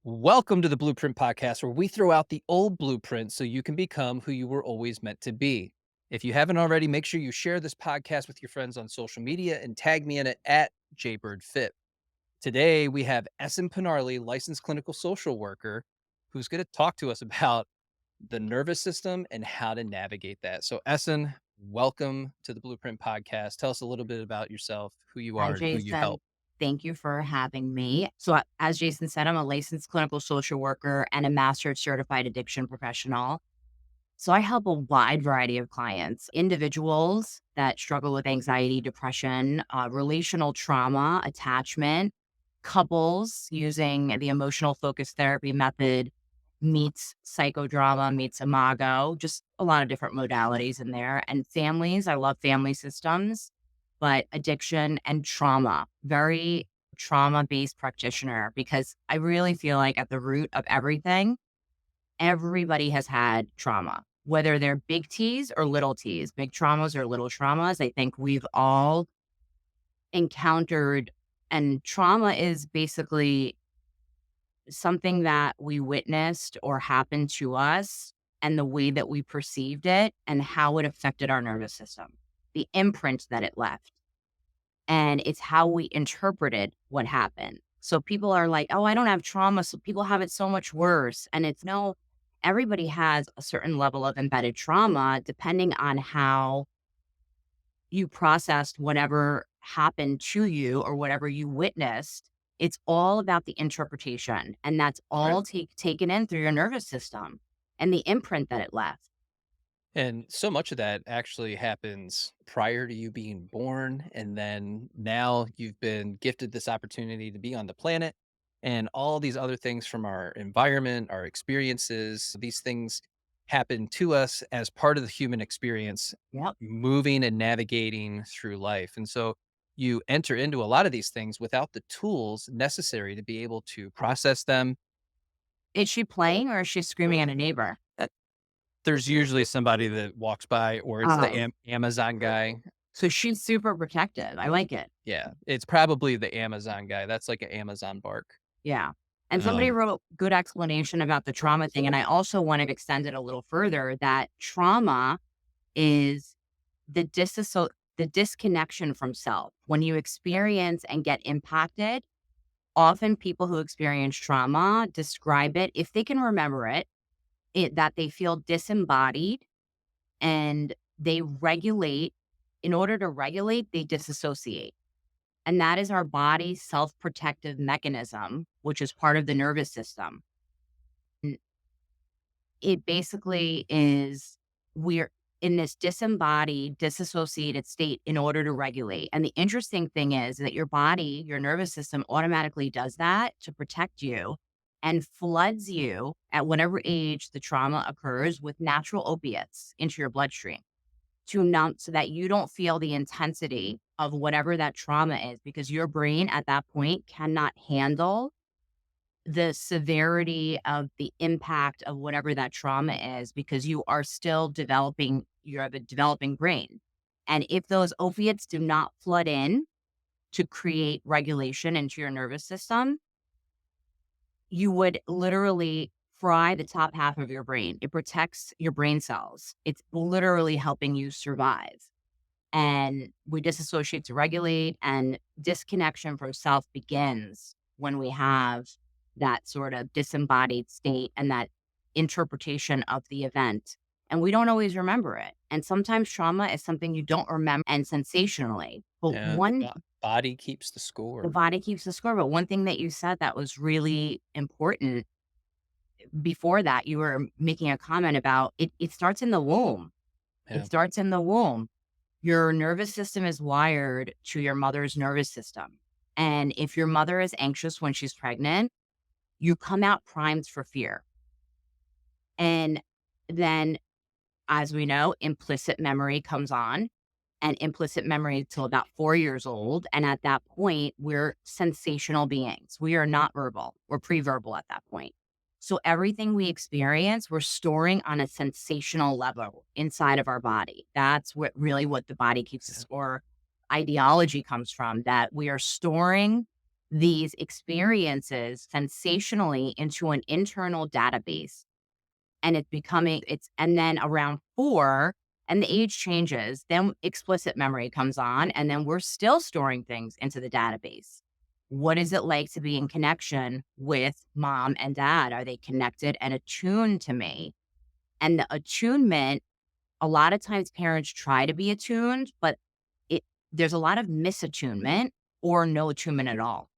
Welcome to the Blueprint Podcast, where we throw out the old blueprint so you can become who you were always meant to be. If you haven't already, make sure you share this podcast with your friends on social media and tag me in it at JBirdFit. Today, we have Esin Pinarli, licensed clinical social worker, who's going to talk to us about the nervous system and how to navigate that. So, Esin, welcome to the Blueprint Podcast. Tell us a little bit about yourself, who you Hi, are, and who you Jason. help. Thank you for having me. As Jason said, I'm a licensed clinical social worker and a master certified addiction professional. So, I help a wide variety of clients, individuals that struggle with anxiety, depression, relational trauma, attachment, couples using the emotional focus therapy method, meets psychodrama, meets imago, just a lot of different modalities in there. And families, I love family systems, but addiction and trauma, very trauma based practitioner, because I really feel like at the root of everything, everybody has had trauma, whether they're big T's or little T's, big traumas or little traumas. I think we've all encountered, and trauma is basically something that we witnessed or happened to us and the way that we perceived it and how it affected our nervous system, the imprint that it left. And it's how we interpreted what happened. So people are like, oh, I don't have trauma. So people have it so much worse. And it's no, everybody has a certain level of embedded trauma depending on how you processed whatever happened to you or whatever you witnessed. It's all about the interpretation. And that's Right. all taken in through your nervous system and the imprint that it left. And so much of that actually happens prior to you being born. And then now you've been gifted this opportunity to be on the planet and all these other things from our environment, our experiences. These things happen to us as part of the human experience, Yep. moving and navigating through life. And so you enter into a lot of these things without the tools necessary to be able to process them. Is she playing or is she screaming at a neighbor? There's usually somebody that walks by, or it's the Oh, Amazon guy. so she's super protective. I like it. Yeah, it's probably the Amazon guy. That's like an Amazon bark. Yeah. And somebody Um, wrote a good explanation about the trauma thing. And I also want to extend it a little further that trauma is the disconnection from self. When you experience and get impacted, often people who experience trauma describe it, if they can remember it that they feel disembodied and they regulate. In order to regulate, they disassociate. And that is our body's self protective mechanism, which is part of the nervous system. N- It basically is we're in this disembodied, disassociated state in order to regulate. And the interesting thing is that your body, your nervous system automatically does that to protect you and floods you at whatever age the trauma occurs with natural opiates into your bloodstream to numb so that you don't feel the intensity of whatever that trauma is because your brain at that point cannot handle the severity of the impact of whatever that trauma is because you are still developing, you have a developing brain. And if those opiates do not flood in to create regulation into your nervous system, you would literally fry the top half of your brain. It protects your brain cells. It's literally helping you survive. And we disassociate to regulate, and disconnection from self begins when we have that sort of disembodied state and that interpretation of the event. And we don't always remember it. And sometimes trauma is something you don't remember and sensationally. But and body keeps the the score. body keeps the score. But one thing that you said that was really important before that, you were making a comment about it starts in the womb. It Yeah. starts in the womb. Your nervous system is wired to your mother's nervous system. And if your mother is anxious when she's pregnant, you come out primed for fear. And then, as we know, implicit memory comes on and implicit memory till about 4 years old. And at that point, we're sensational beings. We are not verbal. We're pre-verbal at that point. So everything we experience, we're storing on a sensational level inside of our body. That's what the body keeps Yeah. or ideology comes from, that we are storing these experiences sensationally into an internal database. And and then around 4, and the age changes, then explicit memory comes on, and then we're still storing things into the database. What is it like to be in connection with mom and dad? Are they connected and attuned to me? And the attunement, a lot of times parents try to be attuned, but it there's a lot of misattunement or no attunement at all.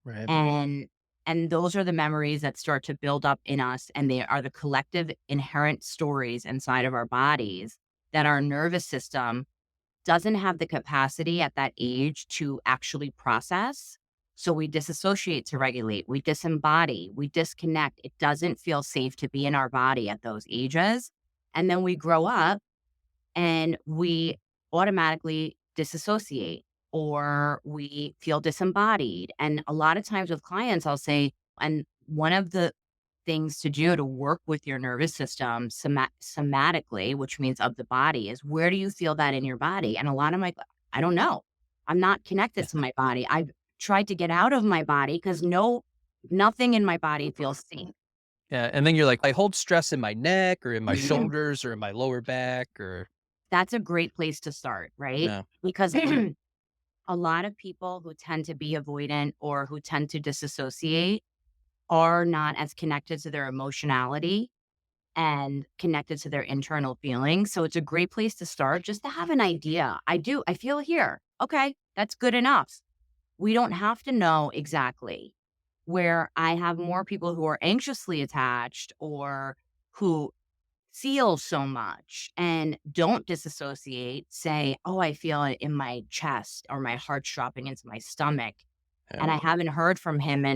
Right. And those are the memories that start to build up in us, and they are the collective inherent stories inside of our bodies that our nervous system doesn't have the capacity at that age to actually process. So we disassociate to regulate, we disembody, we disconnect. It doesn't feel safe to be in our body at those ages. And then we grow up and we automatically disassociate or we feel disembodied. And a lot of times with clients, I'll say, and one of the things to do to work with your nervous system somatically, which means of the body, is where do you feel that in your body? And a lot of I don't know. I'm not connected to my body. I've tried to get out of my body because nothing in my body feels safe. Yeah, and then you're like, "I hold stress in my neck or in my shoulders or in my lower back," or That's a great place to start, right? yeah, Because a lot of people who tend to be avoidant or who tend to disassociate are not as connected to their emotionality and connected to their internal feelings. So it's a great place to start just to have an idea. I feel here. Okay, that's good enough. We don't have to know exactly. Where I have more people who are anxiously attached or who feel so much and don't disassociate, say, oh, I feel it in my chest or my heart's dropping into my stomach. yeah, And I haven't heard from him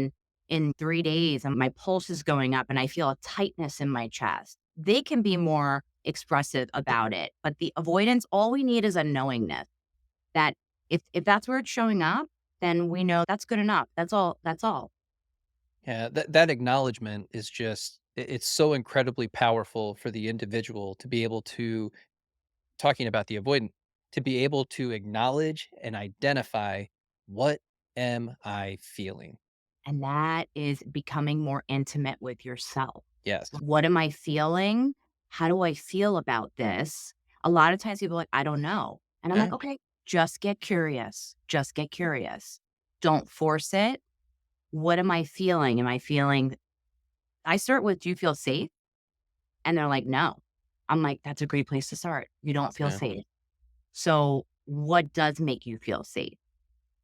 in 3 days and my pulse is going up and I feel a tightness in my chest. They can be more expressive about it. But the avoidance, all we need is a knowingness that if that's where it's showing up, then we know that's good enough. That's all. That's all. yeah. That acknowledgement is just it's so incredibly powerful for the individual to be able to talking about the avoidant, to be able to acknowledge and identify what am I feeling? And that is becoming more intimate with yourself. Yes. What am I feeling? How do I feel about this? A lot of times people are like, I don't know. And I'm like, Yeah. okay, just get curious. Just get curious. Don't force it. What am I feeling? Am I feeling, I start with, do you feel safe? And they're like, no. I'm like, that's a great place to start. You don't feel Yeah. safe. So what does make you feel safe?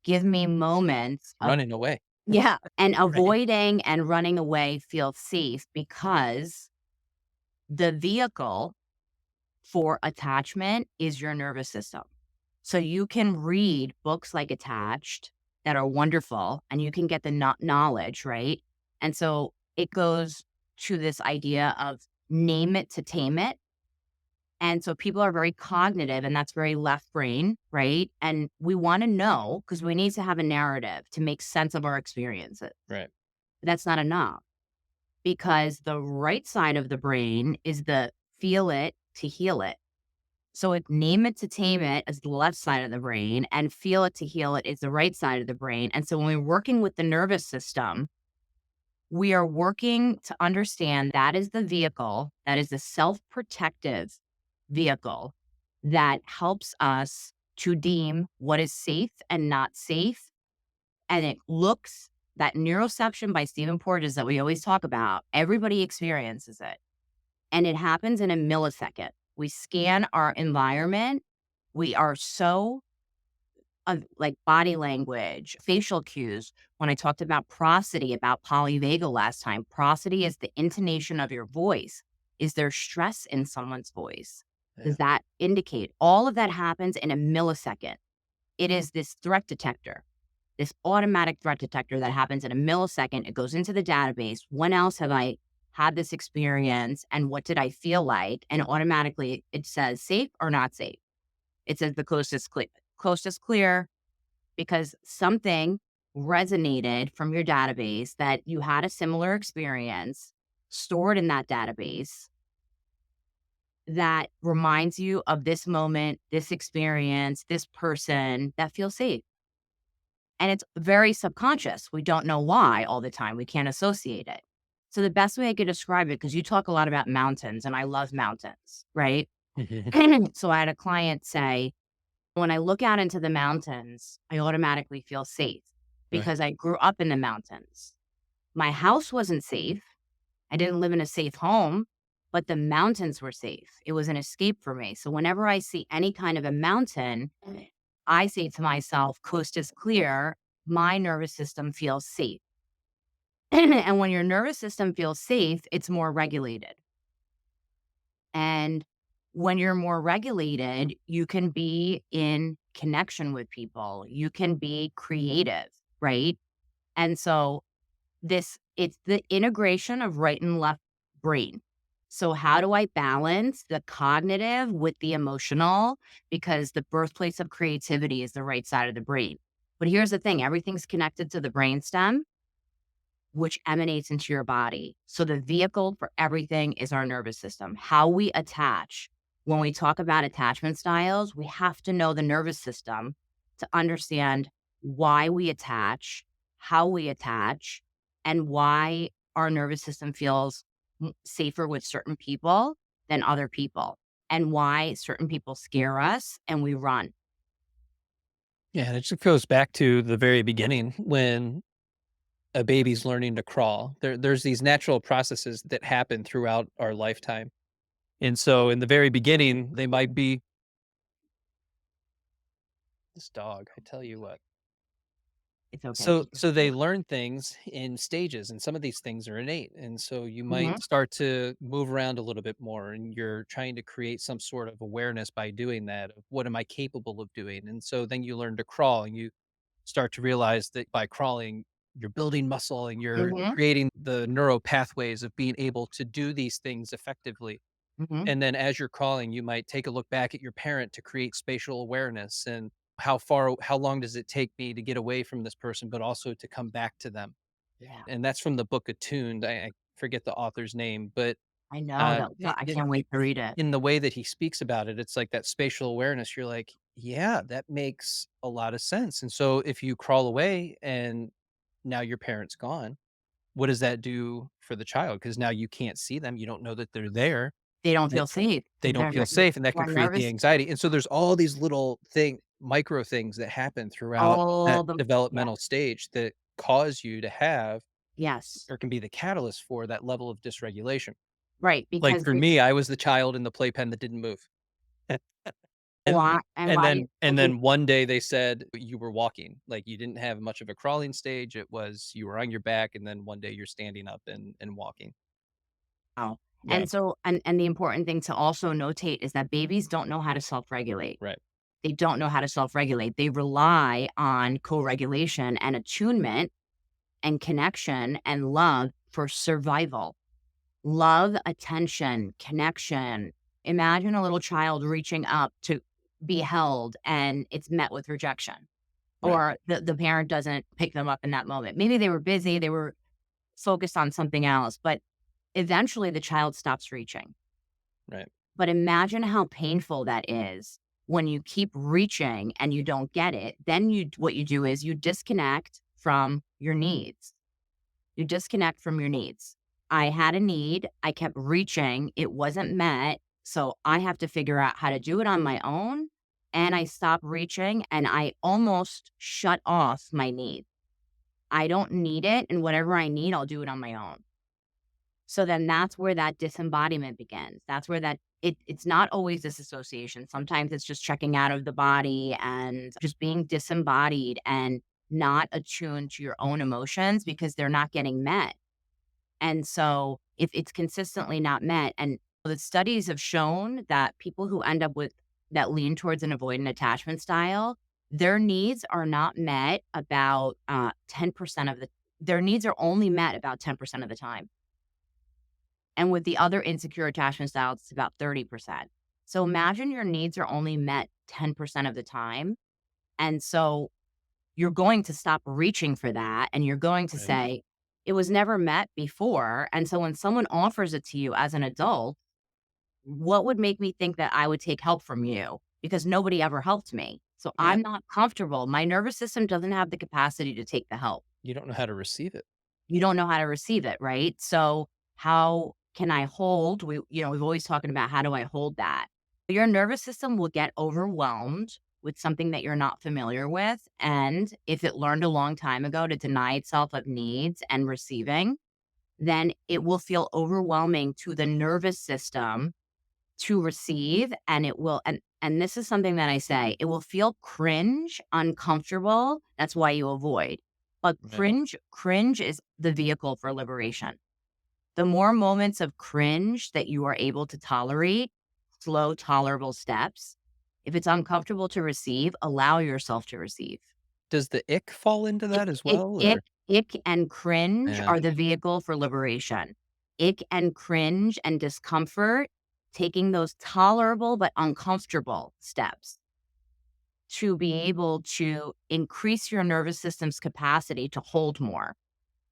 Give me moments of, Running away. yeah. And Right. avoiding and running away feel safe because the vehicle for attachment is your nervous system. So you can read books like Attached that are wonderful and you can get the knowledge, right? And so it goes to this idea of name it to tame it. And so people are very cognitive and that's very left brain, right? And we want to know because we need to have a narrative to make sense of our experiences. Right. That's not enough because the right side of the brain is the feel it to heal it. So name it to tame it is the left side of the brain, and feel it to heal it is the right side of the brain. And so when we're working with the nervous system, we are working to understand that is the vehicle, that is the self protective vehicle that helps us to deem what is safe and not safe. And it looks that neuroception by Stephen Porges that we always talk about, everybody experiences it. And it happens in a millisecond. We scan our environment. We are so like body language, facial cues. When I talked about prosody, about polyvagal last time, prosody is the intonation of your voice. Is there stress in someone's voice? Yeah. Does that indicate all of that happens in a millisecond? It is this threat detector, this automatic threat detector that happens in a millisecond. It goes into the database. When else have I had this experience and what did I feel like? And automatically it says safe or not safe. It says the coast is clear because something resonated from your database that you had a similar experience stored in that database that reminds you of this moment, this experience, this person that feels safe. And it's very subconscious. We don't know why all the time. We can't associate it. So the best way I could describe it, because you talk a lot about mountains and I love mountains, right? Mhm. So I had a client say, when I look out into the mountains, I automatically feel safe Right. because I grew up in the mountains. My house wasn't safe. I didn't live in a safe home, but the mountains were safe. It was an escape for me. So whenever I see any kind of a mountain, I say to myself, coast is clear. My nervous system feels safe. And when your nervous system feels safe, it's more regulated. And when you're more regulated, you can be in connection with people. You can be creative, right? And so it's the integration of right and left brain. So how do I balance the cognitive with the emotional? Because the birthplace of creativity is the right side of the brain. But here's the thing, everything's connected to the brainstem, which emanates into your body. So the vehicle for everything is our nervous system. How we attach. When we talk about attachment styles, we have to know the nervous system to understand why we attach, how we attach, and why our nervous system feels safer with certain people than other people, and why certain people scare us and we run. Yeah, and it just goes back to the very beginning when a baby's learning to crawl. There's these natural processes that happen throughout our lifetime. And so in the very beginning, they might be this dog, I tell you what. It's okay. So they learn things in stages, and some of these things are innate. And so you Hmm. might start to move around a little bit more, and you're trying to create some sort of awareness by doing that of what am I capable of doing? And so then you learn to crawl and you start to realize that by crawling, you're building muscle and you're Hmm. creating the neural pathways of being able to do these things effectively. Hmm. And then as you're crawling, you might take a look back at your parent to create spatial awareness and how long does it take me to get away from this person, but also to come back to them. Yeah, And that's from the book Attuned. I forget the author's name, but I know that. I can't wait to read it. in the way that he speaks about it, it's like that spatial awareness. You're like, yeah, that makes a lot of sense. And so if you crawl away and now your parent's gone, what does that do for the child? Because now you can't see them. You don't know that they're there. They don't They feel safe they because don't feel they're safe, and that can more create the nervous. anxiety. And so there's all these little micro things that happen throughout All that the Yeah, developmental stage that cause you to have yes, or can be the catalyst for that level of dysregulation. right, Like because for they me, I was the child in the playpen that didn't move. And why do you and think then one day they said you were walking, like you didn't have much of a crawling stage. It was you were on your back, and then one day you're standing up and walking. oh, Yeah, and so and the important thing to also notate is that babies don't know how to self-regulate. right, They don't know how to self-regulate. They rely on co-regulation and attunement and connection and love for survival. Love, attention, connection. Imagine a little child reaching up to be held and it's met with rejection, right, or the parent doesn't pick them up in that moment. Maybe they were busy, they were focused on something else, but eventually the child stops reaching. right, But imagine how painful that is when you keep reaching and you don't get it. Then what you do is you disconnect from your needs. You disconnect from your needs. I had a need, I kept reaching, it wasn't met, so I have to figure out how to do it on my own, and I stop reaching, and I almost shut off my need. I don't need it, and whatever I need, I'll do it on my own. So then that's where that disembodiment begins. That's where it's not always disassociation. Sometimes it's just checking out of the body and just being disembodied and not attuned to your own emotions because they're not getting met. And so if it's consistently not met, and the studies have shown that people who end up with that lean towards an avoidant attachment style, their needs are not met about 10% of their needs are only met about 10% of the time. And with the other insecure attachment styles, it's about 30%. So imagine your needs are only met 10% of the time. And so you're going to stop reaching for that and you're going to right. say, it was never met before. And so when someone offers it to you as an adult, what would make me think that I would take help from you? Because nobody ever helped me. So Yeah. I'm not comfortable. My nervous system doesn't have the capacity to take the help. You don't know how to receive it. You don't know how to receive it, right? So how can I hold we've always talking about how do I hold that? Your nervous system will get overwhelmed with something that you're not familiar with, and if it learned a long time ago to deny itself of needs and receiving, then it will feel overwhelming to the nervous system to receive, and it will and this is something that I say, it will feel cringe, uncomfortable, that's why you avoid. But Right. cringe is the vehicle for liberation. The more moments of cringe that you are able to tolerate, slow, tolerable steps, if it's uncomfortable to receive, allow yourself to receive. Does the ick fall into Ick that as ick well, ick or ick and cringe yeah. are the vehicle for liberation. Ick and cringe and discomfort, taking those tolerable but uncomfortable steps to be able to increase your nervous system's capacity to hold more.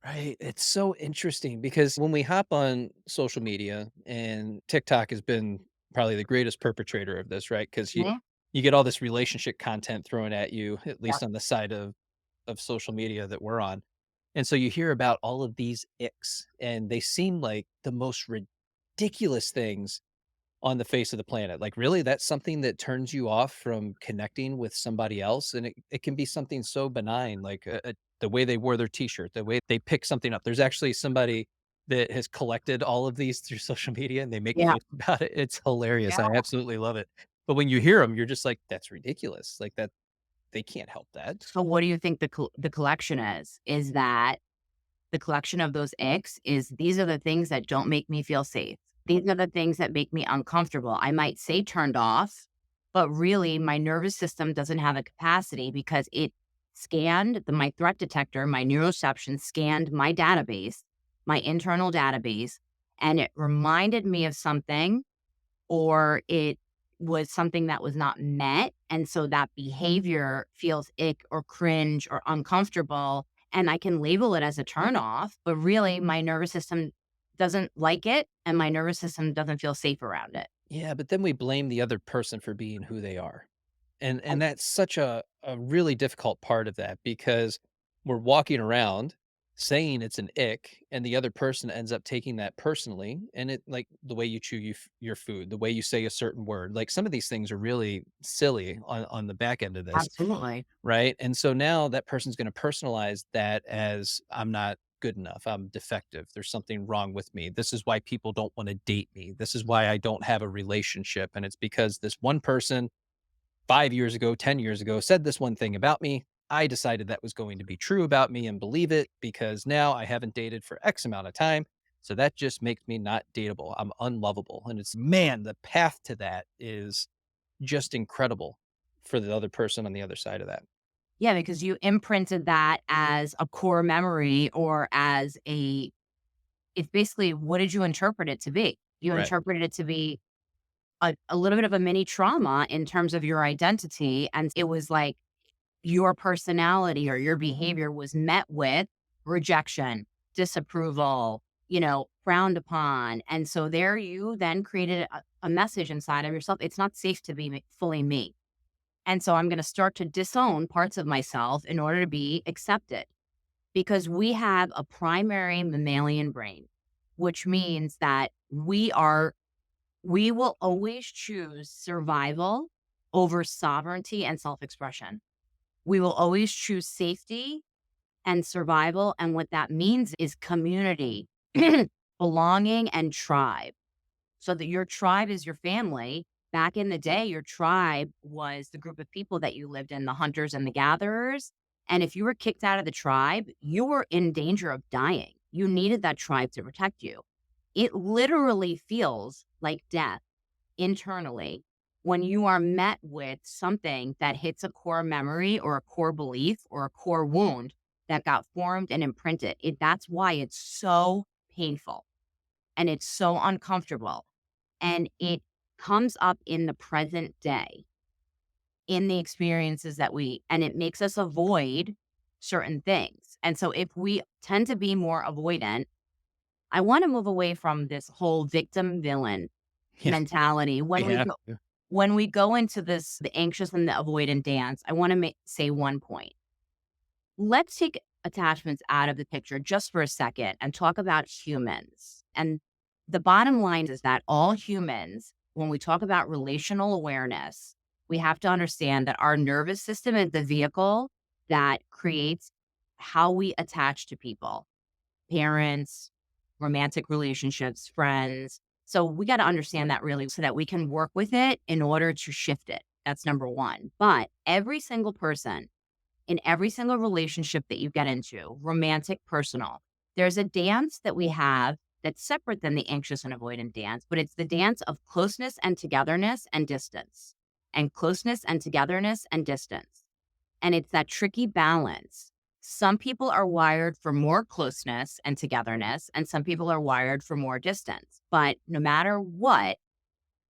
Right. It's so interesting because when we hop on social media, and TikTok has been probably the greatest perpetrator of this, right? Because Yeah. you get all this relationship content thrown at you, at least Yep. on the side of social media that we're on. And so you hear about all of these icks, and they seem like the most ridiculous things on the face of the planet. Like, really, that's something that turns you off from connecting with somebody else, and it can be something so benign, like, the way they wore their t-shirt, the way they pick something up. There's actually somebody that has collected all of these through social media, and they make Yeah. jokes about it. It's hilarious. I Yeah. absolutely love it. But when you hear them, 'em, you're just like, "That's ridiculous." Like, that they can't help that. So what do you think the collection is? Is that the collection of those icks is these are the things that don't make me feel safe. These are the things that make me uncomfortable. I might say turned off, but really my nervous system doesn't have a capacity because it scanned my threat detector, my neuroception scanned my database, my internal database, and it reminded me of something or it was something that was not met. And so that behavior feels ick or cringe or uncomfortable. And I can label it as a turn off, but really my nervous system doesn't like it and my nervous system doesn't feel safe around it. Yeah, but then we blame the other person for being who they are. And And that's such a really difficult part of that because we're walking around saying it's an ick, and the other person ends up taking that personally, and it like the way you chew your food, the way you say a certain word, like, some of these things are really silly on the back end of this, absolutely. right? And so now that person's gonna personalize that as, "I'm not good enough, I'm defective, there's something wrong with me, this is why people don't wanna date me, this is why I don't have a relationship, and it's because this one person 5 years ago, 10 years ago said this one thing about me. I decided that was going to be true about me and believe it because now I haven't dated for X amount of time. So that just makes me not dateable. I'm unlovable. And it's, man, the path to that is just incredible for the other person on the other side of that. Yeah, because you imprinted that as a core memory or as it's basically what did you interpret it to be? You Right. interpreted it to be a little bit of a mini trauma in terms of your identity. And it was like your personality or your behavior was met with rejection, disapproval, frowned upon. And so there you then created a message inside of yourself. It's not safe to be fully me. And so I'm going to start to disown parts of myself in order to be accepted because we have a primary mammalian brain, which means that we will always choose survival over sovereignty and self expression. We will always choose safety and survival. And what that means is community, belonging, and tribe. So that your tribe is your family. Back in the day, your tribe was the group of people that you lived in, the hunters and the gatherers. And if you were kicked out of the tribe, you were in danger of dying. You needed that tribe to protect you. It literally feels like death internally when you are met with something that hits a core memory or a core belief or a core wound that got formed and imprinted. That's why it's so painful and it's so uncomfortable. And it comes up in the present day in the experiences and it makes us avoid certain things. And so if we tend to be more avoidant, I want to move away from this whole victim villain Yeah. mentality. We When we have go to. when we go into this, the anxious and the avoidant dance, I want to say one point. Let's take attachments out of the picture just for a second and talk about humans. And the bottom line is that all humans, when we talk about relational awareness, we have to understand that our nervous system is the vehicle that creates how we attach to people, parents, romantic relationships, friends. So we got to understand that really so that we can work with it in order to shift it. That's number one. But every single person in every single relationship that you get into, romantic, personal, there's a dance that we have that's separate than the anxious and avoidant dance, but it's the dance of closeness and togetherness and distance, and closeness and togetherness and distance. And it's that tricky balance. Some people are wired for more closeness and togetherness, and some people are wired for more distance. But no matter what,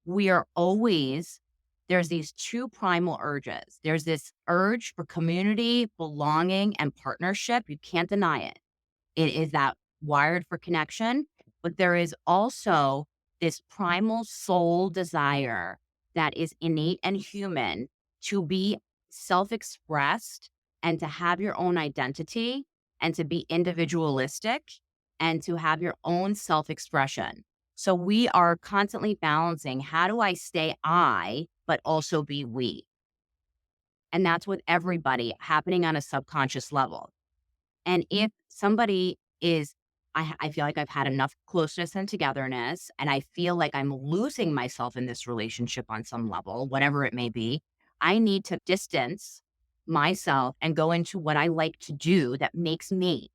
we are always, there's these two primal urges. There's this urge for community, belonging, and partnership. You can't deny it. It is that wired for connection, but there is also this primal soul desire that is innate and human to be self expressed and to have your own identity and to be individualistic and to have your own self expression. So we are constantly balancing how do I stay I, but also be we? And that's with everybody happening on a subconscious level. And if somebody is, I feel like I've had enough closeness and togetherness, and I feel like I'm losing myself in this relationship on some level, whatever it may be, I need to distance myself and go into what I like to do that makes me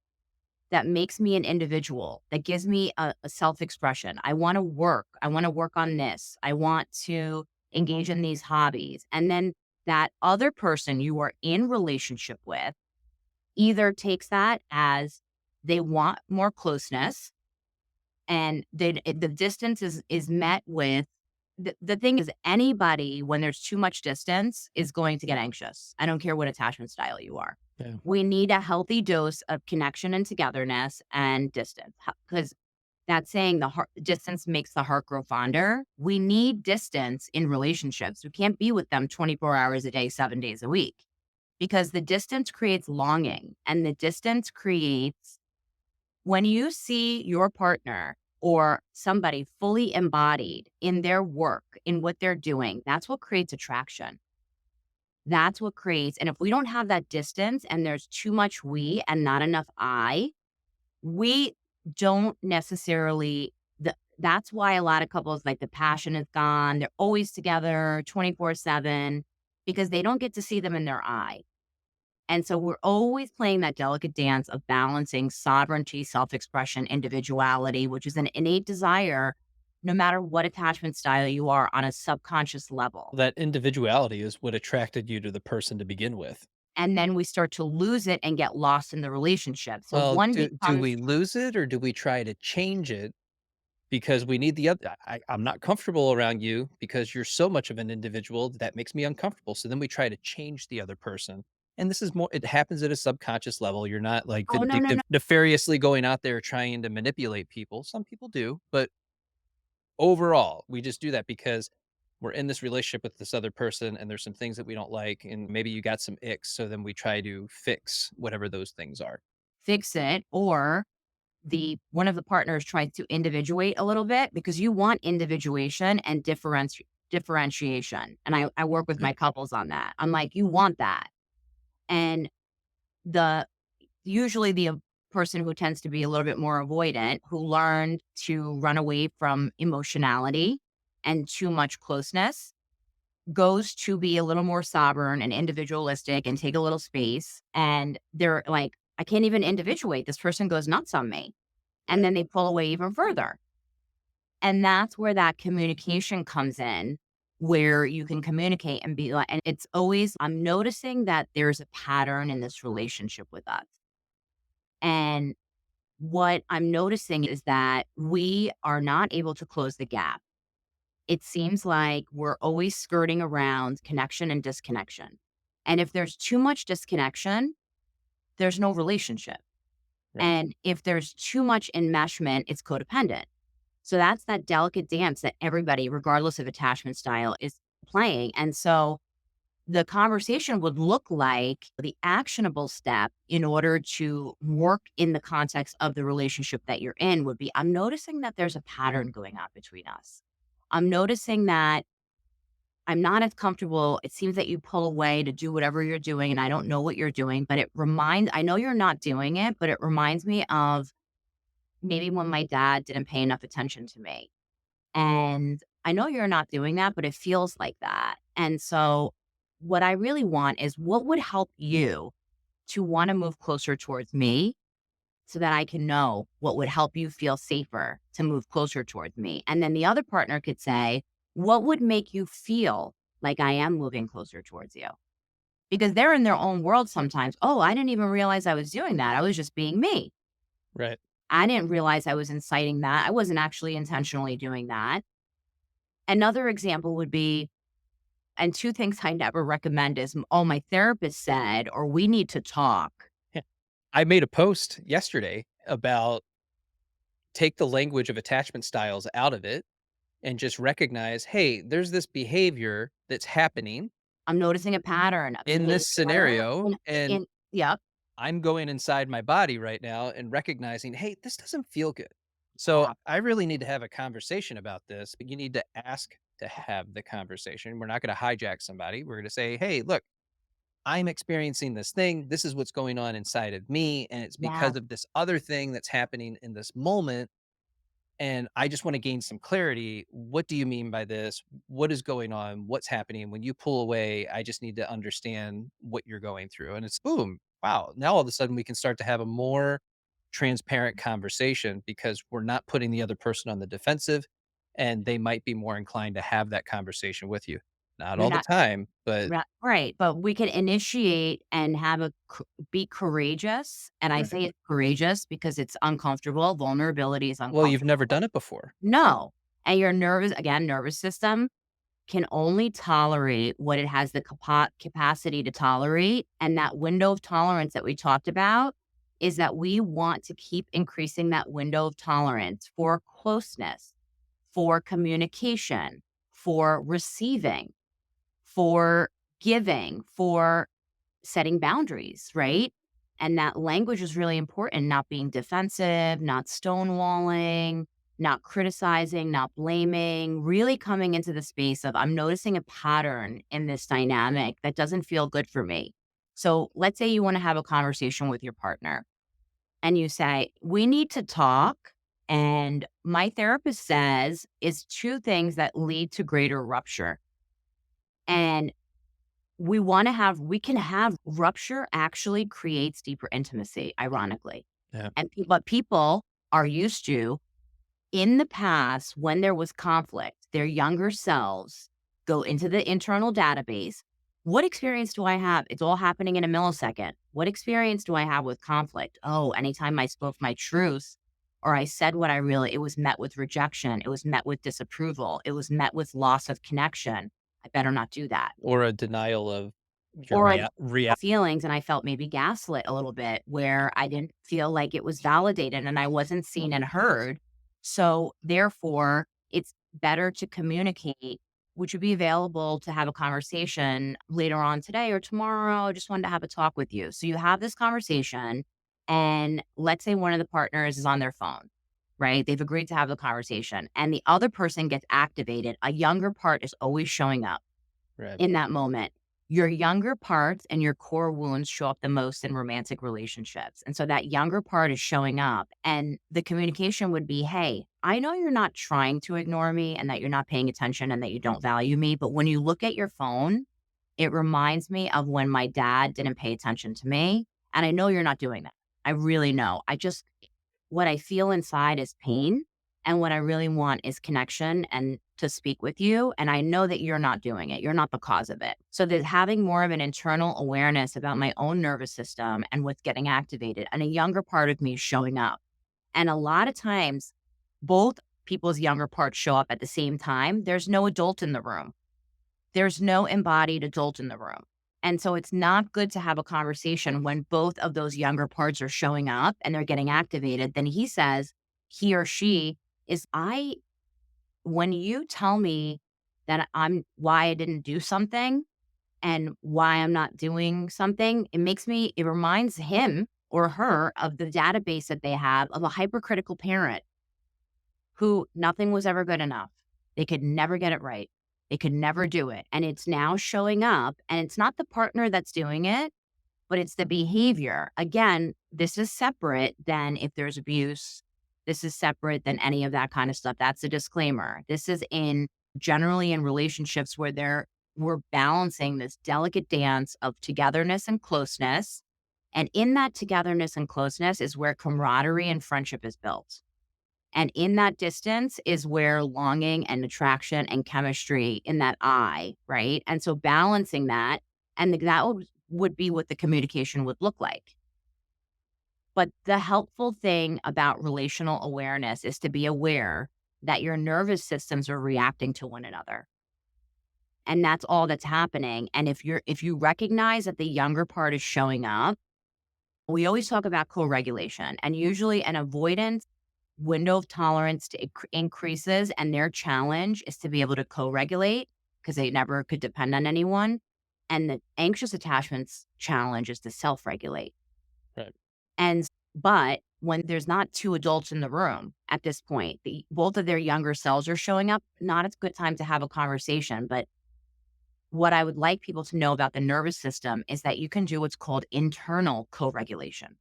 an individual, that gives me a self expression. I want to work. I want to work on this. I want to engage in these hobbies. And then that other person you are in relationship with either takes that as they want more closeness and the distance is met with the thing is anybody when there's too much distance is going to get anxious. I don't care what attachment style you are. Yeah. We need a healthy dose of connection and togetherness and distance because that saying the heart distance makes the heart grow fonder. We need distance in relationships. We can't be with them 24 hours a day, 7 days a week because the distance creates longing and the distance creates when you see your partner or somebody fully embodied in their work, in what they're doing, that's what creates attraction. That's what creates, and if we don't have that distance and there's too much we and not enough I, we don't necessarily, that's why a lot of couples, like the passion is gone. They're always together 24/7 because they don't get to see them in their eye. And so we're always playing that delicate dance of balancing sovereignty, self expression, individuality, which is an innate desire, no matter what attachment style you are on a subconscious level. That individuality is what attracted you to the person to begin with. And then we start to lose it and get lost in the relationship. So Well, one do becomes, we lose it or do we try to change it because we need the other I'm not comfortable around you because you're so much of an individual that makes me uncomfortable. So then we try to change the other person. And this is more it happens at a subconscious level. You're not like oh, no, no, vindictive no. nefariously going out there trying to manipulate people. Some people do, but overall, we just do that because we're in this relationship with this other person and there's some things that we don't like and maybe you got some icks, so then we try to fix whatever those things are. Fix it, or the one of the partners tries to individuate a little bit because you want individuation and differentiation. And I work with Yeah. my couples on that. I'm like, you want that. And the usually the person who tends to be a little bit more avoidant, who learned to run away from emotionality and too much closeness, goes to be a little more sovereign and individualistic and take a little space. And they're like, I can't even individuate. This person goes nuts on me. And then they pull away even further. And that's where that communication comes in, where you can communicate and be like, and it's always, I'm noticing that there's a pattern in this relationship with us. And what I'm noticing is that we are not able to close the gap. It seems like we're always skirting around connection and disconnection. And if there's too much disconnection, there's no relationship. Right. And if there's too much enmeshment, it's codependent. So that's that delicate dance that everybody, regardless of attachment style, is playing. And so the conversation would look like the actionable step in order to work in the context of the relationship that you're in would be, I'm noticing that there's a pattern going on between us. I'm noticing that I'm not as comfortable. It seems that you pull away to do whatever you're doing, and I don't know what you're doing, but I know you're not doing it, but it reminds me of maybe when my dad didn't pay enough attention to me. And I know you're not doing that, but it feels like that. And so, what I really want is what would help you to want to move closer towards me so that I can know what would help you feel safer to move closer towards me. And then the other partner could say, what would make you feel like I am moving closer towards you? Because they're in their own world sometimes. Oh, I didn't even realize I was doing that. I was just being me. Right. I didn't realize I was inciting that. I wasn't actually intentionally doing that. Another example would be, and two things I never recommend is, oh, my therapist said, or we need to talk. Yeah. I made a post yesterday about take the language of attachment styles out of it and just recognize, hey, there's this behavior that's happening I'm noticing a pattern of in this behavior scenario. And yep, I'm going inside my body right now and recognizing, hey, this doesn't feel good. So exactly. I really need to have a conversation about this, but you need to ask to have the conversation. We're not going to hijack somebody. We're going to say, hey, look, I'm experiencing this thing. This is what's going on inside of me. And it's because Yes, of this other thing that's happening in this moment. And I just want to gain some clarity. What do you mean by this? What is going on? What's happening? When you pull away, I just need to understand what you're going through. And it's boom. Wow. Now all of a sudden we can start to have a more transparent conversation because we're not putting the other person on the defensive and they might be more inclined to have that conversation with you. Not you're all the not time, but right, but we can initiate and have be courageous, and I right. say it's courageous because it's uncomfortable. Vulnerability is Well, you've never uncomfortable. done it before. No, and your nervous system can only tolerate what it has the capacity to tolerate, and that window of tolerance that we talked about is that we want to keep increasing that window of tolerance for closeness, for communication, for receiving, for giving, for setting boundaries, right? And that language is really important, not being defensive, not stonewalling, not criticizing, not blaming, really coming into the space of, I'm noticing a pattern in this dynamic that doesn't feel good for me. So let's say you want to have a conversation with your partner and you say, we need to talk. And my therapist says is two things that lead to greater rupture. And we can have rupture actually creates deeper intimacy, ironically. Yeah. And but people are used to, in the past, when there was conflict, their younger selves go into the internal database. What experience do I have? It's all happening in a millisecond. What experience do I have with conflict? Oh, anytime I spoke my truth or I said what I really, it was met with rejection. It was met with disapproval. It was met with loss of connection. I better not do that. Or a denial of your Or I react. feelings and I felt maybe gaslit a little bit where I didn't feel like it was validated and I wasn't seen and heard. So therefore, it's better to communicate. Would you be available to have a conversation later on today or tomorrow? I just wanted to have a talk with you. So you have this conversation, and let's say one of the partners is on their phone, right? They've agreed to have the conversation, and the other person gets activated. A younger part is always showing up Right. in that moment. Your younger parts and your core wounds show up the most in romantic relationships. And so that younger part is showing up. And the communication would be, hey, I know you're not trying to ignore me and that you're not paying attention and that you don't value me. But when you look at your phone, it reminds me of when my dad didn't pay attention to me. And I know you're not doing that. I really know. What I feel inside is pain. And what I really want is connection and to speak with you. And I know that you're not doing it. You're not the cause of it. So that having more of an internal awareness about my own nervous system and what's getting activated and a younger part of me showing up. And a lot of times, both people's younger parts show up at the same time. There's no adult in the room. There's no embodied adult in the room. And so it's not good to have a conversation when both of those younger parts are showing up and they're getting activated. Then he says, he or she is, when you tell me that I'm why I didn't do something and why I'm not doing something, it reminds him or her of the database that they have of a hypercritical parent who nothing was ever good enough. They could never get it right. They could never do it. And it's now showing up, and it's not the partner that's doing it, but it's the behavior. Again, this is separate than if there's abuse. This is separate than any of that kind of stuff. That's a disclaimer. This is in generally in relationships where we're balancing this delicate dance of togetherness and closeness. And in that togetherness and closeness is where camaraderie and friendship is built. And in that distance is where longing and attraction and chemistry in that eye, right? And so balancing that, and would be what the communication would look like. But the helpful thing about relational awareness is to be aware that your nervous systems are reacting to one another. And that's all that's happening. And if you recognize that the younger part is showing up, we always talk about co-regulation, and usually an avoidance window of tolerance to increases, and their challenge is to be able to co-regulate because they never could depend on anyone. And the anxious attachments challenge is to self-regulate. Right. And but when there's not two adults in the room at this point, both of their younger selves are showing up, not a good time to have a conversation. But what I would like people to know about the nervous system is that you can do what's called internal co-regulation.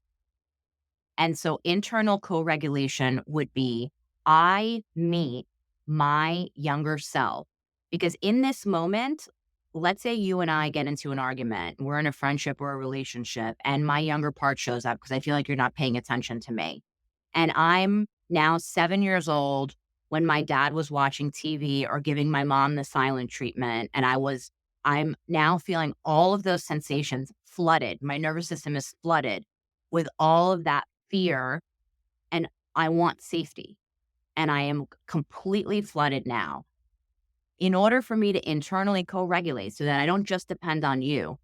And so internal co-regulation would be I meet my younger self, because in this moment, let's say you and I get into an argument, we're in a friendship or a relationship, and my younger part shows up because I feel like you're not paying attention to me. And I'm now 7 years old when my dad was watching TV or giving my mom the silent treatment. And I'm now feeling all of those sensations flooded. My nervous system is flooded with all of that fear, and I want safety. And I am completely flooded now. In order for me to internally co-regulate so that I don't just depend on you,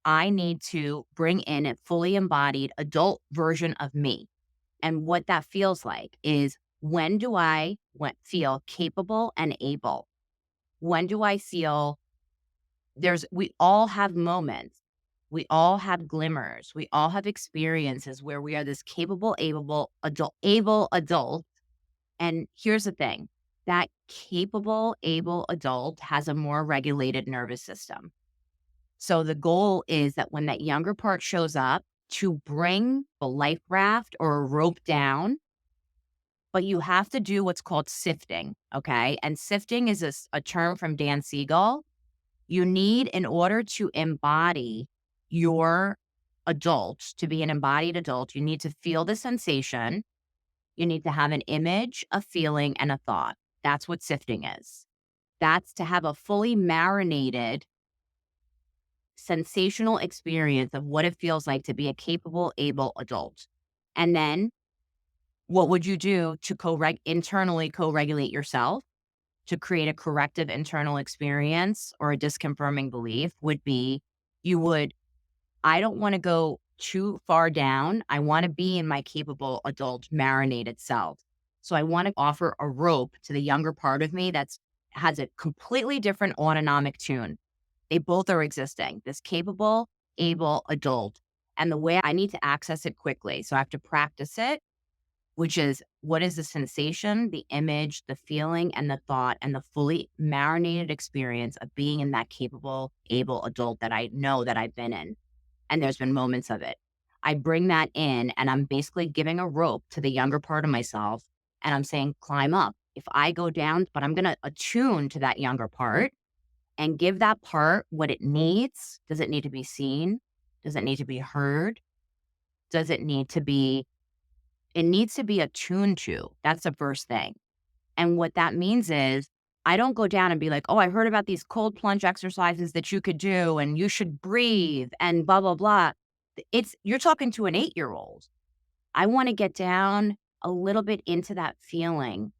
I need to bring in a fully embodied adult version of me. And what that feels like is, when do I feel capable and able? When do I feel we all have moments, we all have glimmers, we all have experiences where we are this capable, able adult. And here's the thing, that capable, able adult has a more regulated nervous system. So the goal is that when that younger part shows up, to bring a life raft or a rope down, but you have to do what's called sifting, okay? And sifting is a term from Dan Siegel. You need, in order to embody your adult, to be an embodied adult, you need to feel the sensation. You need to have an image, a feeling, and a thought. That's what sifting is. That's to have a fully marinated, sensational experience of what it feels like to be a capable, able adult. And then what would you do to internally co-regulate yourself? To create a corrective internal experience or a disconfirming belief would be, I don't want to go too far down. I want to be in my capable adult marinated self. So I want to offer a rope to the younger part of me has a completely different autonomic tune. They both are existing, this capable, able adult. And the way I need to access it quickly, so I have to practice it, which is, what is the sensation, the image, the feeling, and the thought, and the fully marinated experience of being in that capable, able adult that I know that I've been in. And there's been moments of it. I bring that in, and I'm basically giving a rope to the younger part of myself. And I'm saying, climb up. If I go down, but I'm going to attune to that younger part and give that part what it needs. Does it need to be seen? Does it need to be heard? Does it need to be It needs to be attuned to. That's the first thing. And what that means is, I don't go down and be like, oh, I heard about these cold plunge exercises that you could do and you should breathe and blah, blah, blah. You're talking to an 8-year-old. I want to get down a little bit into that feeling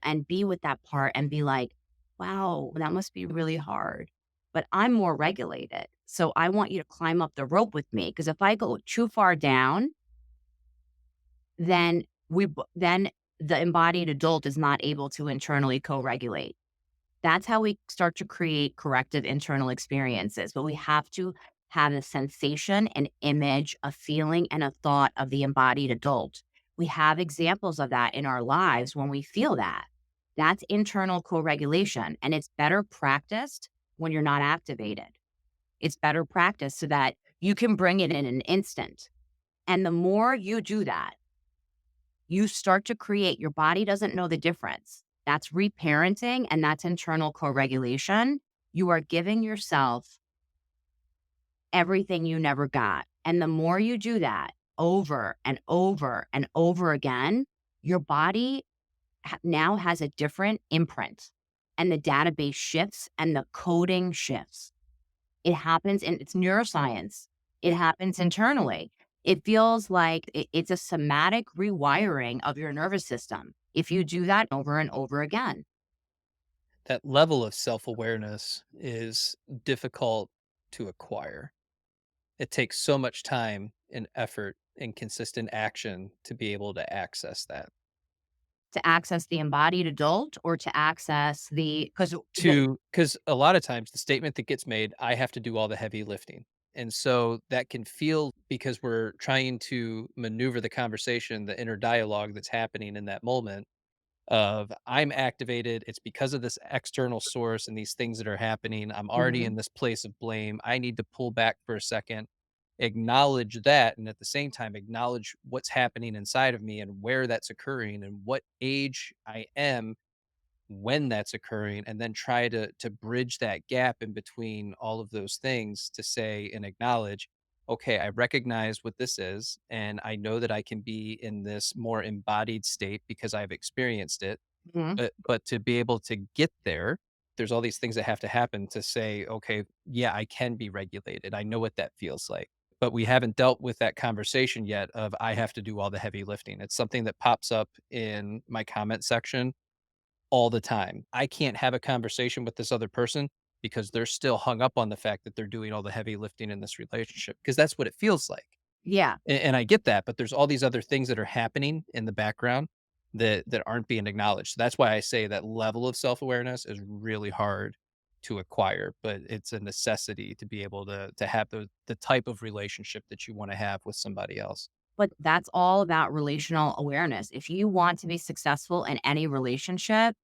and be with that part and be like, wow, that must be really hard. But I'm more regulated. So I want you to climb up the rope with me. Because if I go too far down, then then the embodied adult is not able to internally co-regulate. That's how we start to create corrective internal experiences. But we have to have a sensation, an image, a feeling, and a thought of the embodied adult. We have examples of that in our lives when we feel that. That's internal co regulation. And it's better practiced when you're not activated. It's better practice so that you can bring it in an instant. And the more you do that, you start to create, your body doesn't know the difference. That's reparenting and that's internal co regulation. You are giving yourself everything you never got. And the more you do that over and over and over again, your body now has a different imprint and the database shifts and the coding shifts. It happens and it's neuroscience. It happens internally. It feels like it's a somatic rewiring of your nervous system if you do that over and over again. That level of self-awareness is difficult to acquire. It takes so much time and effort and consistent action to be able to access that. To access the embodied adult or to access because the, Because a lot of times the statement that gets made, "I have to do all the heavy lifting." And so that can feel, because we're trying to maneuver the conversation, the inner dialogue that's happening in that moment of, "I'm activated, it's because of this external source and these things that are happening. I'm already Mhm, in this place of blame. I need to pull back for a second, acknowledge that, and at the same time acknowledge what's happening inside of me and where that's occurring and what age I am when that's occurring, and then try to bridge that gap in between all of those things to say and acknowledge, okay, I recognize what this is, and I know that I can be in this more embodied state because I've experienced it. mhm. But to be able to get there, there's all these things that have to happen to say, okay, yeah, I can be regulated. I know what that feels like. But we haven't dealt with that conversation yet of, I have to do all the heavy lifting. It's something that pops up in my comment section all the time. I can't have a conversation with this other person because they're still hung up on the fact that they're doing all the heavy lifting in this relationship, because that's what it feels like. Yeah. And I get that, but there's all these other things that are happening in the background that aren't being acknowledged. So that's why I say that level of self-awareness is really hard to acquire, but it's a necessity to be able to have the type of relationship that you want to have with somebody else. But that's all about relational awareness. If you want to be successful in any relationship,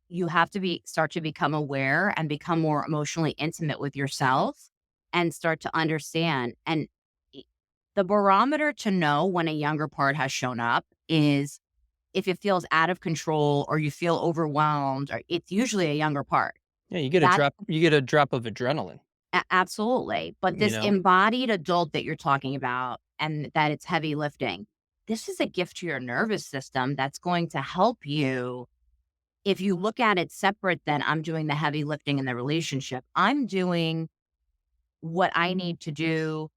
you have to start to become aware and become more emotionally intimate with yourself and start to understand. And i- the barometer to know when a younger part has shown up is if it feels out of control or you feel overwhelmed, or it's usually a younger part. Yeah, That you get a drop of adrenaline, absolutely. But you this know? embodied adult that you're talking about and that it's heavy lifting, this is a gift to your nervous system that's going to help you. If you look at it separate, then I'm doing the heavy lifting in the relationship. I'm doing what I need to do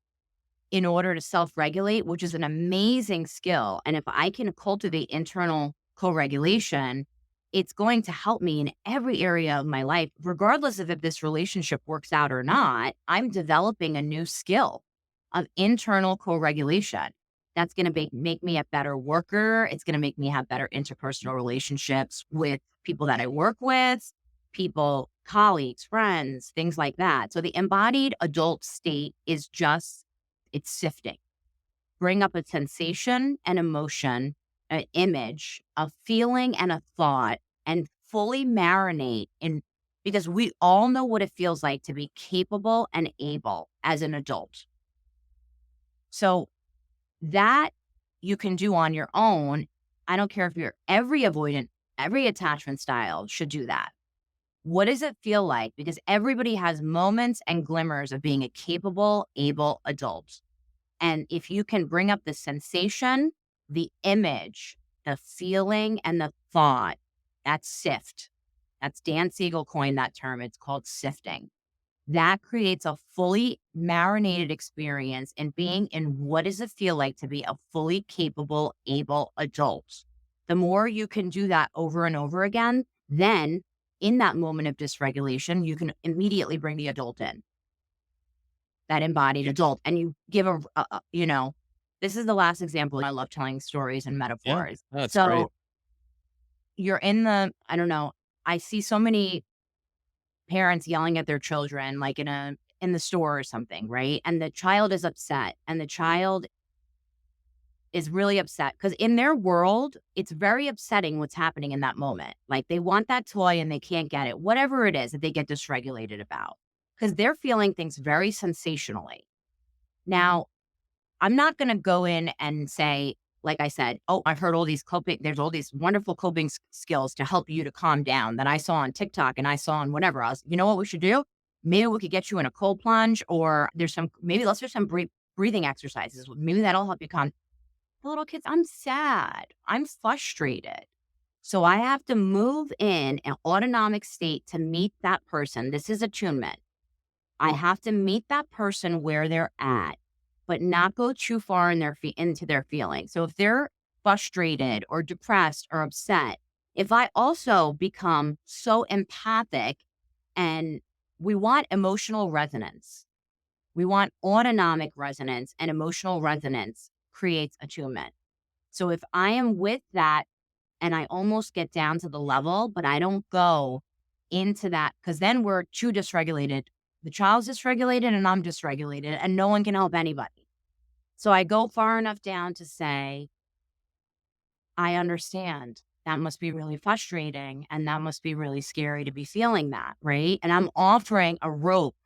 in order to self regulate, which is an amazing skill. And if I can cultivate internal co regulation, it's going to help me in every area of my life, regardless of if this relationship works out or not. I'm developing a new skill of internal co regulation. That's going to make me a better worker. It's going to make me have better interpersonal relationships with people that I work with, people, colleagues, friends, things like that. So the embodied adult state is just, it's sifting. Bring up a sensation, an emotion, an image, a feeling, and a thought, and fully marinate in, because we all know what it feels like to be capable and able as an adult. So that you can do on your own. I don't care if you're every avoidant, every attachment style should do that. What does it feel like? Because everybody has moments and glimmers of being a capable, able adult. And if you can bring up the sensation, the image, the feeling, and the thought, that's sift. That's Dan Siegel coined that term. It's called sifting. That creates a fully marinated experience in being in what does it feel like to be a fully capable, able adult. The more you can do that over and over again, then in that moment of dysregulation, you can immediately bring the adult in, that embodied adult, and you give this is the last example. I love telling stories and Yeah. metaphors. No, it's great. So you're in the, I don't know, I see so many parents yelling at their children, like in the store or something, right? And the child is upset, and the child is really upset because in their world, it's very upsetting what's happening in that moment. Like they want that toy and they can't get it, whatever it is that they get dysregulated about, because they're feeling things very sensationally. Now, I'm not going to go in and say, like I said, oh, I've heard all these coping, there's all these wonderful coping skills to help you to calm down that I saw on TikTok and I saw on whatever else. You know what we should do? Maybe we could get you in a cold plunge, or maybe let's do some breathing exercises. Maybe that'll help you calm. The little kids, I'm sad. I'm frustrated. So I have to move in an autonomic state to meet that person. This is attunement. I have to meet that person where they're at, but not go too far in into their feelings. So if they're frustrated or depressed or upset, if I also become so empathic, and we want emotional resonance, we want autonomic resonance, and emotional resonance creates attunement. So if I am with that and I almost get down to the level, but I don't go into that, because then we're too dysregulated. The child's dysregulated and I'm dysregulated, and no one can help anybody. So I go far enough down to say, I understand. That must be really frustrating. And that must be really scary to be feeling that. Right. And I'm offering a rope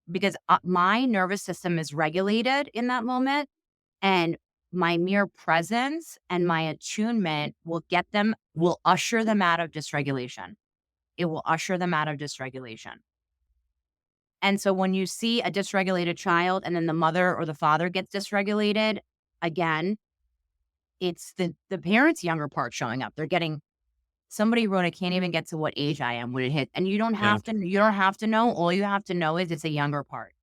because my nervous system is regulated in that moment. And my mere presence and my attunement will usher them out of dysregulation. It will usher them out of dysregulation. And so when you see a dysregulated child and then the mother or the father gets dysregulated, again, it's the parent's younger part showing up. They're getting somebody wrote, I can't even get to what age I am when it hit. And Yeah. you don't have to know. All you have to know is it's a younger part.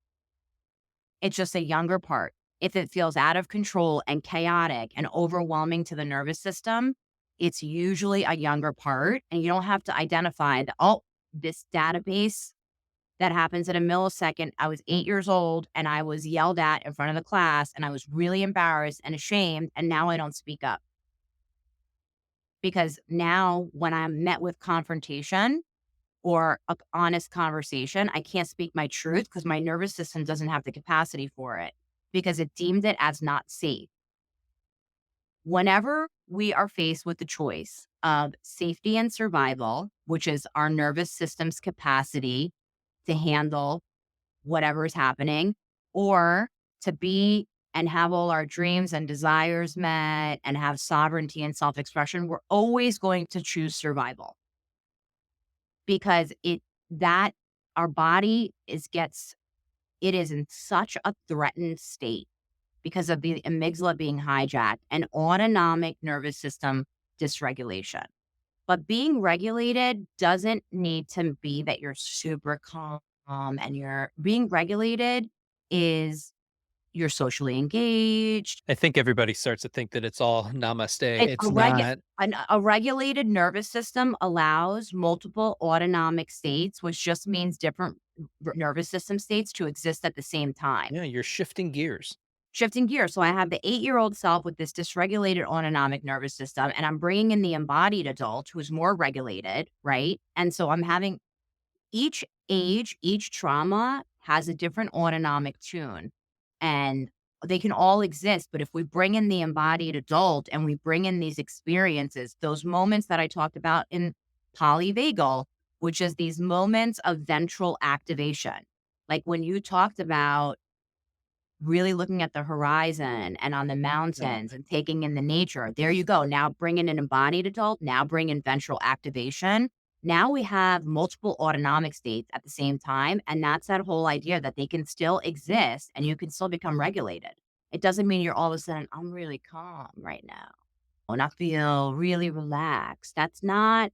It's just a younger part. If it feels out of control and chaotic and overwhelming to the nervous system, it's usually a younger part. And you don't have to identify that, oh, this database that happens in a millisecond. I was 8 years old and I was yelled at in front of the class and I was really embarrassed and ashamed. And now I don't speak up because now when I'm met with confrontation or a honest conversation, I can't speak my truth because my nervous system doesn't have the capacity for it because it deemed it as not safe. Whenever we are faced with the choice of safety and survival, which is our nervous system's capacity to handle whatever is happening, or to be and have all our dreams and desires met and have sovereignty and self expression, we're always going to choose survival because that our body it is in such a threatened state because of the amygdala being hijacked and autonomic nervous system dysregulation. But being regulated doesn't need to be that you're super calm and you're being regulated is you're socially engaged. I think everybody starts to think that it's all namaste. It's not. A regulated nervous system allows multiple autonomic states, which just means different nervous system states to exist at the same time. Yeah, you're shifting gears. Shifting gears. So I have the 8-year-old self with this dysregulated autonomic nervous system, and I'm bringing in the embodied adult who's more regulated, right? And so I'm having each age, each trauma has a different autonomic tune, and they can all exist. But if we bring in the embodied adult and we bring in these experiences, those moments that I talked about in polyvagal, which is these moments of ventral activation, like when you talked about really looking at the horizon and on the mountains and taking in the nature. There you go. Now bring in an embodied adult. Now bring in ventral activation. Now we have multiple autonomic states at the same time. And that's that whole idea that they can still exist and you can still become regulated. It doesn't mean you're all of a sudden, I'm really calm right now and I feel really relaxed. That's not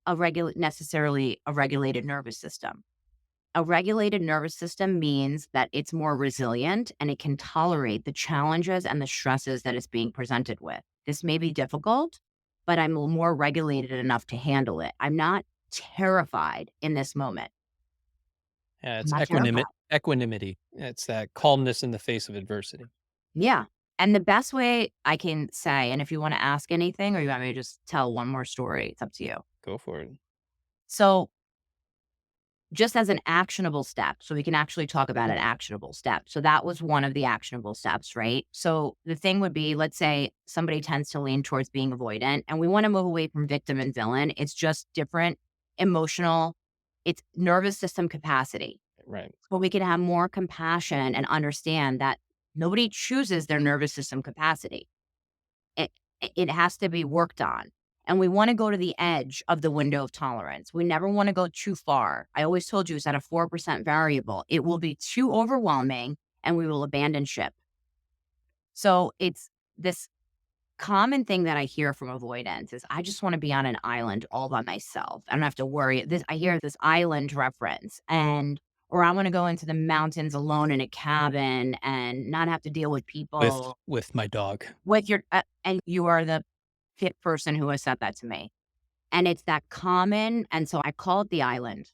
necessarily a regulated nervous system. A regulated nervous system means that it's more resilient and it can tolerate the challenges and the stresses that it's being presented with. This may be difficult, but I'm more regulated enough to handle it. I'm not terrified in this moment. Yeah, I'm it's not terrified. equanimity. It's that calmness in the face of adversity. Yeah. And the best way I can say, and if you want to ask anything or you want me to just tell one more story, it's up to you. Go for it. So just as an actionable step. So we can actually talk about an actionable step. So that was one of the actionable steps, right? So the thing would be, let's say somebody tends to lean towards being avoidant and we want to move away from victim and villain. It's just different emotional, it's nervous system capacity. Right. But we can have more compassion and understand that nobody chooses their nervous system capacity. It it has to be worked on. And we wanna go to the edge of the window of tolerance. We never wanna go too far. I always told you it's at a 4% variable. It will be too overwhelming and we will abandon ship. So it's this common thing that I hear from avoidance is I just wanna be on an island all by myself. I don't have to worry. This I hear this island reference and or I wanna go into the mountains alone in a cabin and not have to deal with people With my dog. with your and you are the 5th person who has said that to me. And it's that common and so I call it the island.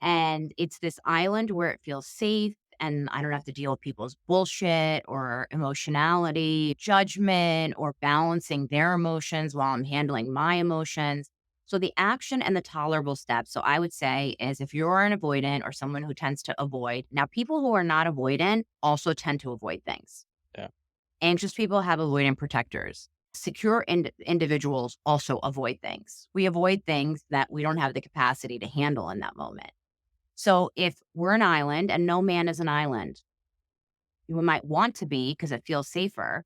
And it's this island where it feels safe and I don't have to deal with people's bullshit or emotionality, judgment, or balancing their emotions while I'm handling my emotions. So the action and the tolerable steps. So I would say is if you're an avoidant or someone who tends to avoid, now people who are not avoidant also tend to avoid things. Yeah. Anxious people have avoidant protectors. Secure individuals also avoid things. We avoid things that we don't have the capacity to handle in that moment. So if we're an island and no man is an island, you might want to be because it feels safer.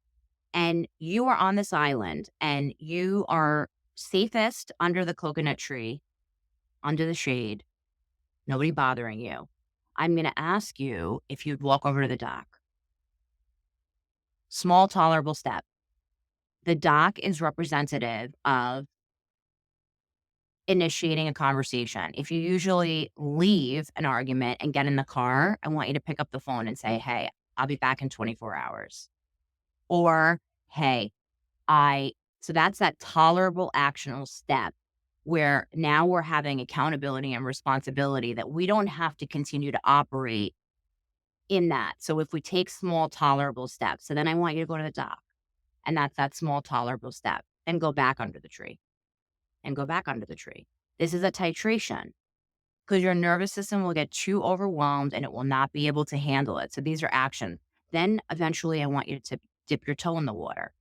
And you are on this island and you are safest under the coconut tree, under the shade, nobody bothering you. I'm going to ask you if you'd walk over to the dock. Small, tolerable step. The dock is representative of initiating a conversation. If you usually leave an argument and get in the car, I want you to pick up the phone and say, "Hey, I'll be back in 24 hours." Or, "Hey, I" so that's that tolerable actionable step where now we're having accountability and responsibility that we don't have to continue to operate in that. So if we take small tolerable steps, so then I want you to go to the dock and that's that small tolerable step and go back under the tree and go back under the tree. This is a titration because your nervous system will get too overwhelmed and it will not be able to handle it. So these are action. Then eventually, I want you to dip your toe in the water.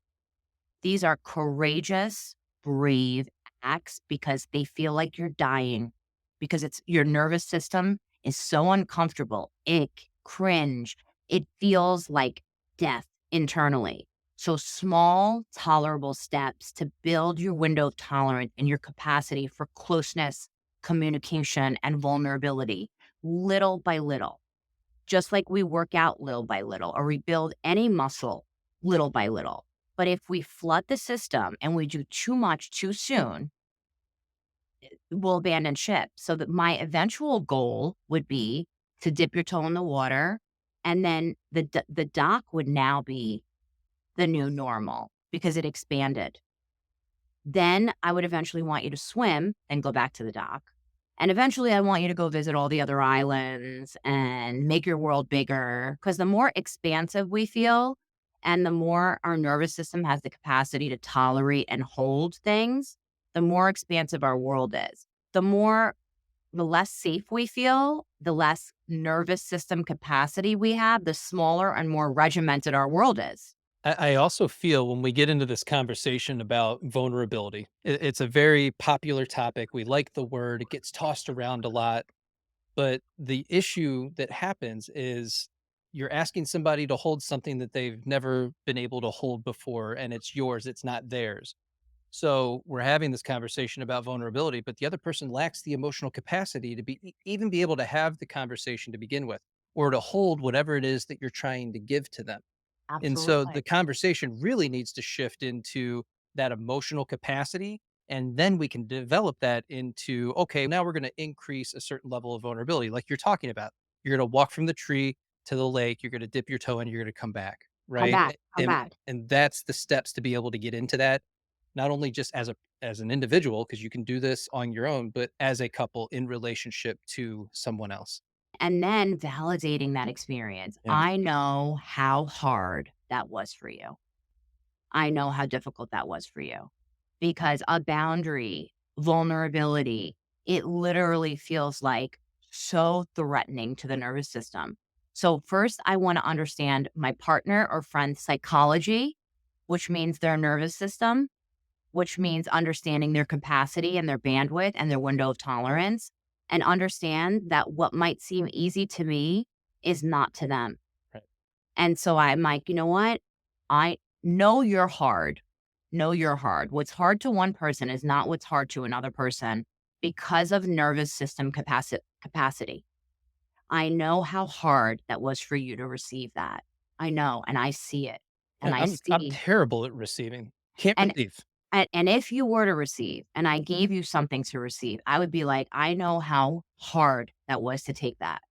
These are courageous, brave acts because they feel like you're dying because it's your nervous system is so uncomfortable. Ick, cringe. It feels like death internally. So small, tolerable steps to build your window of tolerance and your capacity for closeness, communication, and vulnerability, little by little. Just like we work out little by little or we build any muscle little by little. But if we flood the system and we do too much too soon, we'll abandon ship. So that my eventual goal would be to dip your toe in the water, and then the dock would now be the new normal because it expanded. Then I would eventually want you to swim and go back to the dock. And eventually I want you to go visit all the other islands and make your world bigger. Because the more expansive we feel and the more our nervous system has the capacity to tolerate and hold things, the more expansive our world is. The less safe we feel, the less nervous system capacity we have, the smaller and more regimented our world is. I also feel when we get into this conversation about vulnerability, it's a very popular topic. We like the word, it gets tossed around a lot. But the issue that happens is you're asking somebody to hold something that they've never been able to hold before, and it's yours, it's not theirs. So we're having this conversation about vulnerability, but the other person lacks the emotional capacity to even be able to have the conversation to begin with, or to hold whatever it is that you're trying to give to them. And so the Absolutely. conversation really needs to shift into that emotional capacity. And then we can develop that into, okay, now we're going to increase a certain level of vulnerability, like you're talking about. You're going to walk from the tree to the lake, you're going to dip your toe in, you're going to come back. Come Right. back, come back. And that's the steps to be able to get into that, not only just as an individual, because you can do this on your own, but as a couple in relationship to someone else. And then validating that experience. Yeah. I know how hard that was for you. I know how difficult that was for you because a boundary, vulnerability, it literally feels like so threatening to the nervous system. So, first, I want to understand my partner or friend's psychology, which means their nervous system, which means understanding their capacity and their bandwidth and their window of tolerance, and understand that what might seem easy to me is not to them. Right. And so I'm like, you know what? I know you're hard. Know you're hard. What's hard to one person is not what's hard to another person because of nervous system capacity. I know how hard that was for you to receive that. I know, and I see it. And Yeah, I I'm see, terrible at receiving. Can't and receive. and if you were to receive and I gave you something to receive, I would be like, I know how hard that was to take that.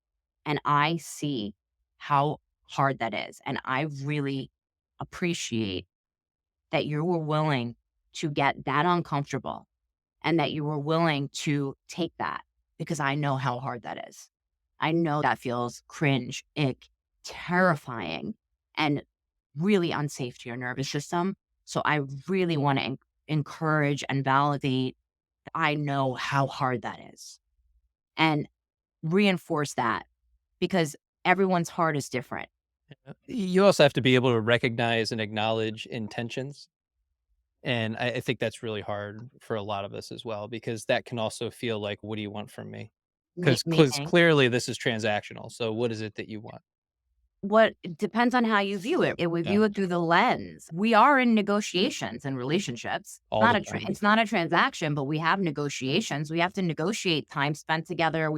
And I see how hard that is. And I really appreciate that you were willing to get that uncomfortable and that you were willing to take that because I know how hard that is. I know that feels cringe, ick, terrifying, and really unsafe to your nervous system. So I really want to encourage and validate. I know how hard that is and reinforce that because everyone's heart is different. You also have to be able to recognize and acknowledge intentions. And I think that's really hard for a lot of us as well, because that can also feel like, what do you want from me? Because Meaning, clearly this is transactional. So what is it that you want? what it depends on how you view it. If we Yeah. view it through the lens, we are in negotiations and relationships. All the time. It's not a transaction, but we have negotiations. We have to negotiate time spent together.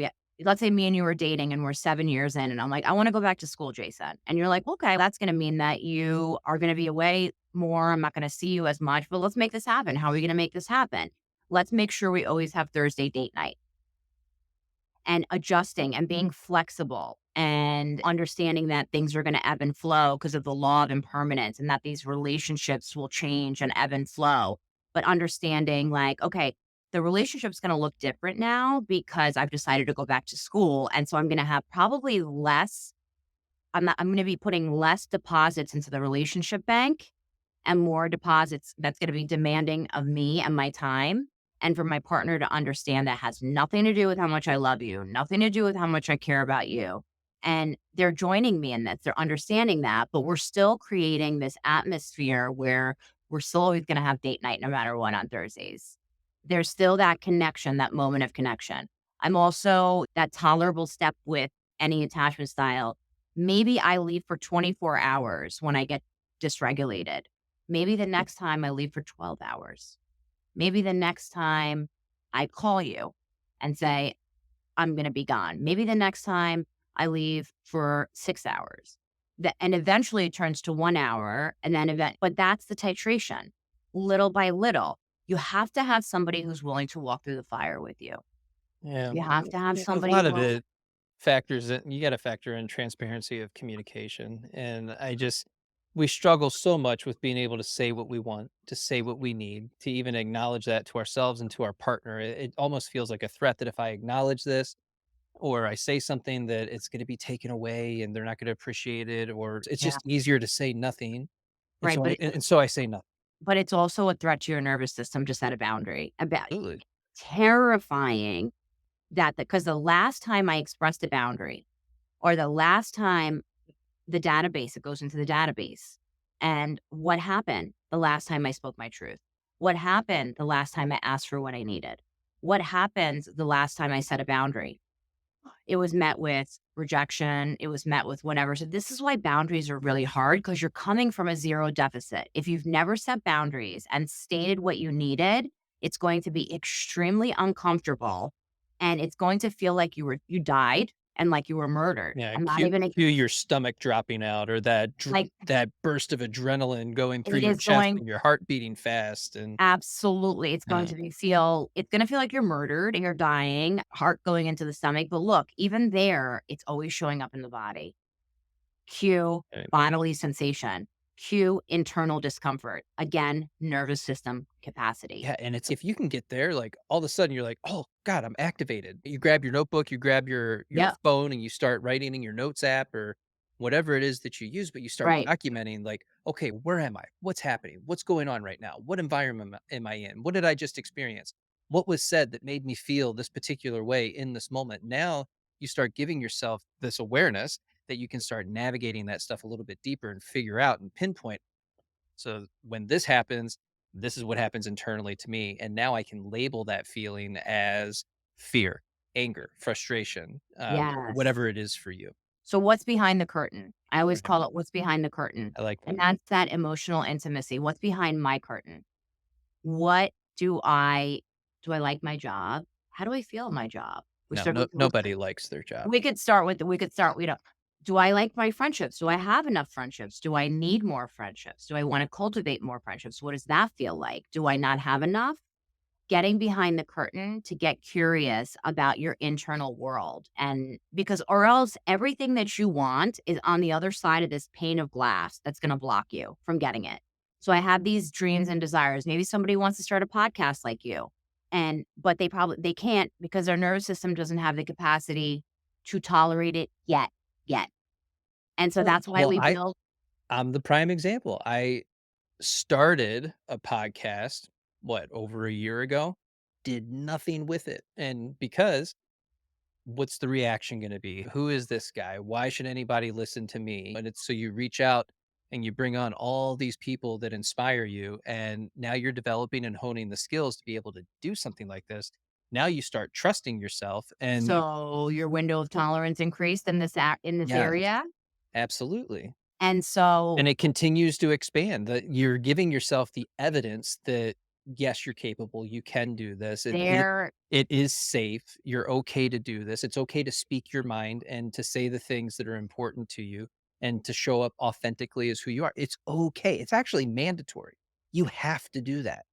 Let's say me and you were dating and we're 7 years in, and I'm like, I want to go back to school, Jason. And you're like, okay, that's going to mean that you are going to be away more. I'm not going to see you as much, but let's make this happen. How are we going to make this happen? Let's make sure we always have Thursday date night and adjusting and being flexible and understanding that things are going to ebb and flow because of the law of impermanence and that these relationships will change and ebb and flow. But understanding, like, okay, the relationship's going to look different now because I've decided to go back to school. And so I'm going to have probably less, I'm going to be putting less deposits into the relationship bank and more deposits that's going to be demanding of me and my time. And for my partner to understand that has nothing to do with how much I love you, nothing to do with how much I care about you. And they're joining me in this. They're understanding that, but we're still creating this atmosphere where we're still always going to have date night no matter what on Thursdays. There's still that connection, that moment of connection. I'm also that tolerable step with any attachment style. Maybe I leave for 24 hours when I get dysregulated. Maybe the next time I leave for 12 hours. Maybe the next time I call you and say, I'm going to be gone. Maybe the next time I leave for 6 hours. And eventually it turns to 1 hour and then but that's the titration little by little. You have to have somebody who's willing to walk through the fire with you. Yeah. You have to have Yeah, a somebody lot of willing. it factors in, you got to factor in transparency of communication. And we struggle so much with being able to say what we want, to say what we need, to even acknowledge that to ourselves and to our partner. It almost feels like a threat that if I acknowledge this, or I say something, that it's going to be taken away and they're not going to appreciate it, or it's Yeah. just easier to say nothing. And Right. so I say nothing. But it's also a threat to your nervous system to set a boundary about Absolutely. terrifying that because the last time I expressed a boundary or the last time the database, it goes into the database. And what happened the last time I spoke my truth? What happened the last time I asked for what I needed? What happened the last time I set a boundary? It was met with rejection. It was met with whatever. So this is why boundaries are really hard because you're coming from a zero deficit. If you've never set boundaries and stated what you needed, it's going to be extremely uncomfortable and it's going to feel like you died and like you were murdered. Yeah, I'm not even cue your stomach dropping out, or like that burst of adrenaline going through it your is chest going. and your heart beating fast, and Absolutely. uh, It's gonna feel like you're murdered and you're dying, heart going into the stomach. But look, even there, it's always showing up in the body. Cue eh, bodily sensation. Cue internal discomfort. Again, nervous system capacity. yeah, and it's, if you can get there, like, all of a sudden you're like, "Oh god, I'm activated." You grab your notebook, you grab your Yep. phone, and you start writing in your notes app or whatever it is that you use, but you start Right. documenting, like, "Okay, where am I? What's happening? What's going on right now? What environment am I in? What did I just experience? What was said that made me feel this particular way in this moment?" Now you start giving yourself this awareness that you can start navigating that stuff a little bit deeper and figure out and pinpoint. So when this happens, this is what happens internally to me. And now I can label that feeling as fear, anger, frustration, Yes. whatever it is for you. So what's behind the curtain? I always Right. call it what's behind the curtain. I like And that. that's that emotional intimacy. What's behind my curtain? What do I like my job? How do I feel in my job? We No, start no, with we nobody likes their job. we could start, do I like my friendships? Do I have enough friendships? Do I need more friendships? Do I want to cultivate more friendships? What does that feel like? Do I not have enough? Getting behind the curtain to get curious about your internal world. And because, or else everything that you want is on the other side of this pane of glass that's going to block you from getting it. So I have these dreams and desires. Maybe somebody wants to start a podcast like you. But they can't because their nervous system doesn't have the capacity to tolerate it yet. And so Well, that's why well, we I build. I'm the prime example. I started a podcast, what, over a year ago, did nothing with it. And because what's the reaction going to be? Who is this guy? Why should anybody listen to me? And it's so you reach out and you bring on all these people that inspire you. And now you're developing and honing the skills to be able to do something like this. Now you start trusting yourself. And So your window of tolerance increased in this yeah, area. absolutely. And so And it continues to expand. That you're giving yourself the evidence that yes, you're capable. You can do this. there It is safe. You're okay to do this. It's okay to speak your mind and to say the things that are important to you and to show up authentically as who you are. It's okay. It's actually mandatory. You have to do that.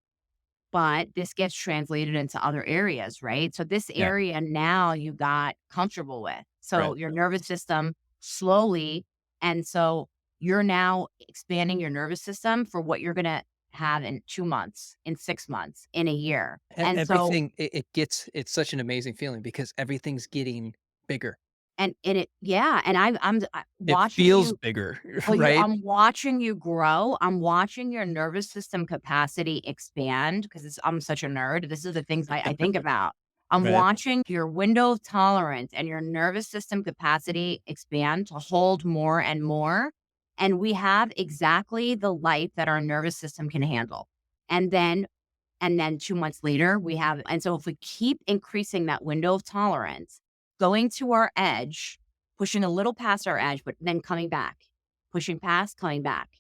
but this gets translated into other areas, right? So this Yeah. area now you got comfortable with. Right. So your nervous system slowly, and so you're now expanding your nervous system for what you're gonna have in 2 months, in 6 months, in a year. And so Everything it's such an amazing feeling because everything's getting bigger. and it yeah, and It watching feels you. bigger, Well, right? I'm watching you grow. I'm watching your nervous system capacity expand because I'm such a nerd. This is the things I think about. I'm Right. watching your window of tolerance and your nervous system capacity expand to hold more and more. And we have exactly the life that our nervous system can handle. And then, and then 2 months later, and so if we keep increasing that window of tolerance, going to our edge, pushing a little past our edge, but then coming back, pushing past, coming back.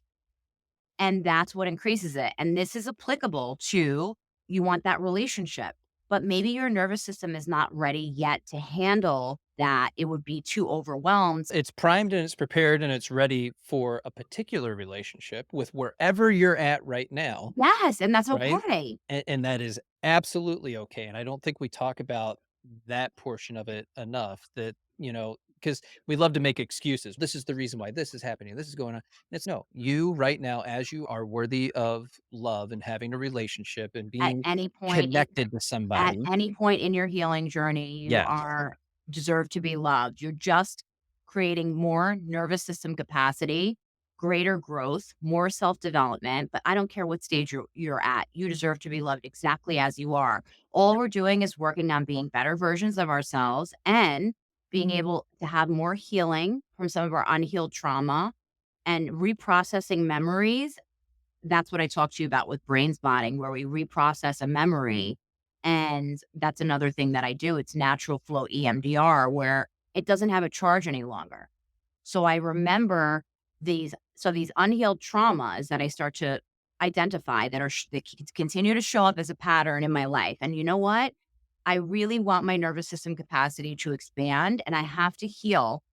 And that's what increases it. And this is applicable to you want that relationship, but maybe your nervous system is not ready yet to handle that. It would be too overwhelmed. It's primed and it's prepared and it's ready for a particular relationship with wherever you're at right now, Yes. And that's right? okay. And that is absolutely okay. And I don't think we talk about that portion of it enough that, because we love to make excuses. This is the reason why this is happening. This is going on. It's no, you right now, as you are worthy of love and having a relationship and At being any point in connected to at somebody. any point in your healing journey, you Yes. are deserve to be loved. You're just creating more nervous system capacity, greater growth, more self-development, but I don't care what stage you're at. You deserve to be loved exactly as you are. All we're doing is working on being better versions of ourselves and being able to have more healing from some of our unhealed trauma and reprocessing memories. That's what I talked to you about with brain spotting, where we reprocess a memory. And that's another thing that I do. It's natural flow EMDR, where it doesn't have a charge any longer. So I remember these unhealed traumas that I start to identify continue to show up as a pattern in my life. And you know what? I really want my nervous system capacity to expand, and I have to heal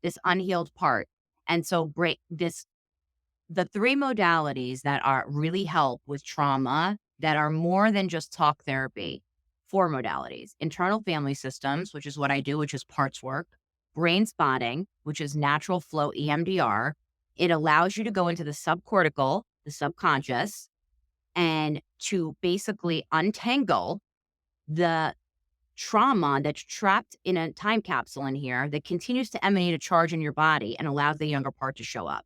this unhealed part. And so break this the 3 modalities that are really help with trauma that are more than just talk therapy. 4 modalities: internal family systems, which is what I do, which is parts work; brain spotting, which is natural flow EMDR. It allows you to go into the subcortical, the subconscious, and to basically untangle the trauma that's trapped in a time capsule in here that continues to emanate a charge in your body and allows the younger part to show up.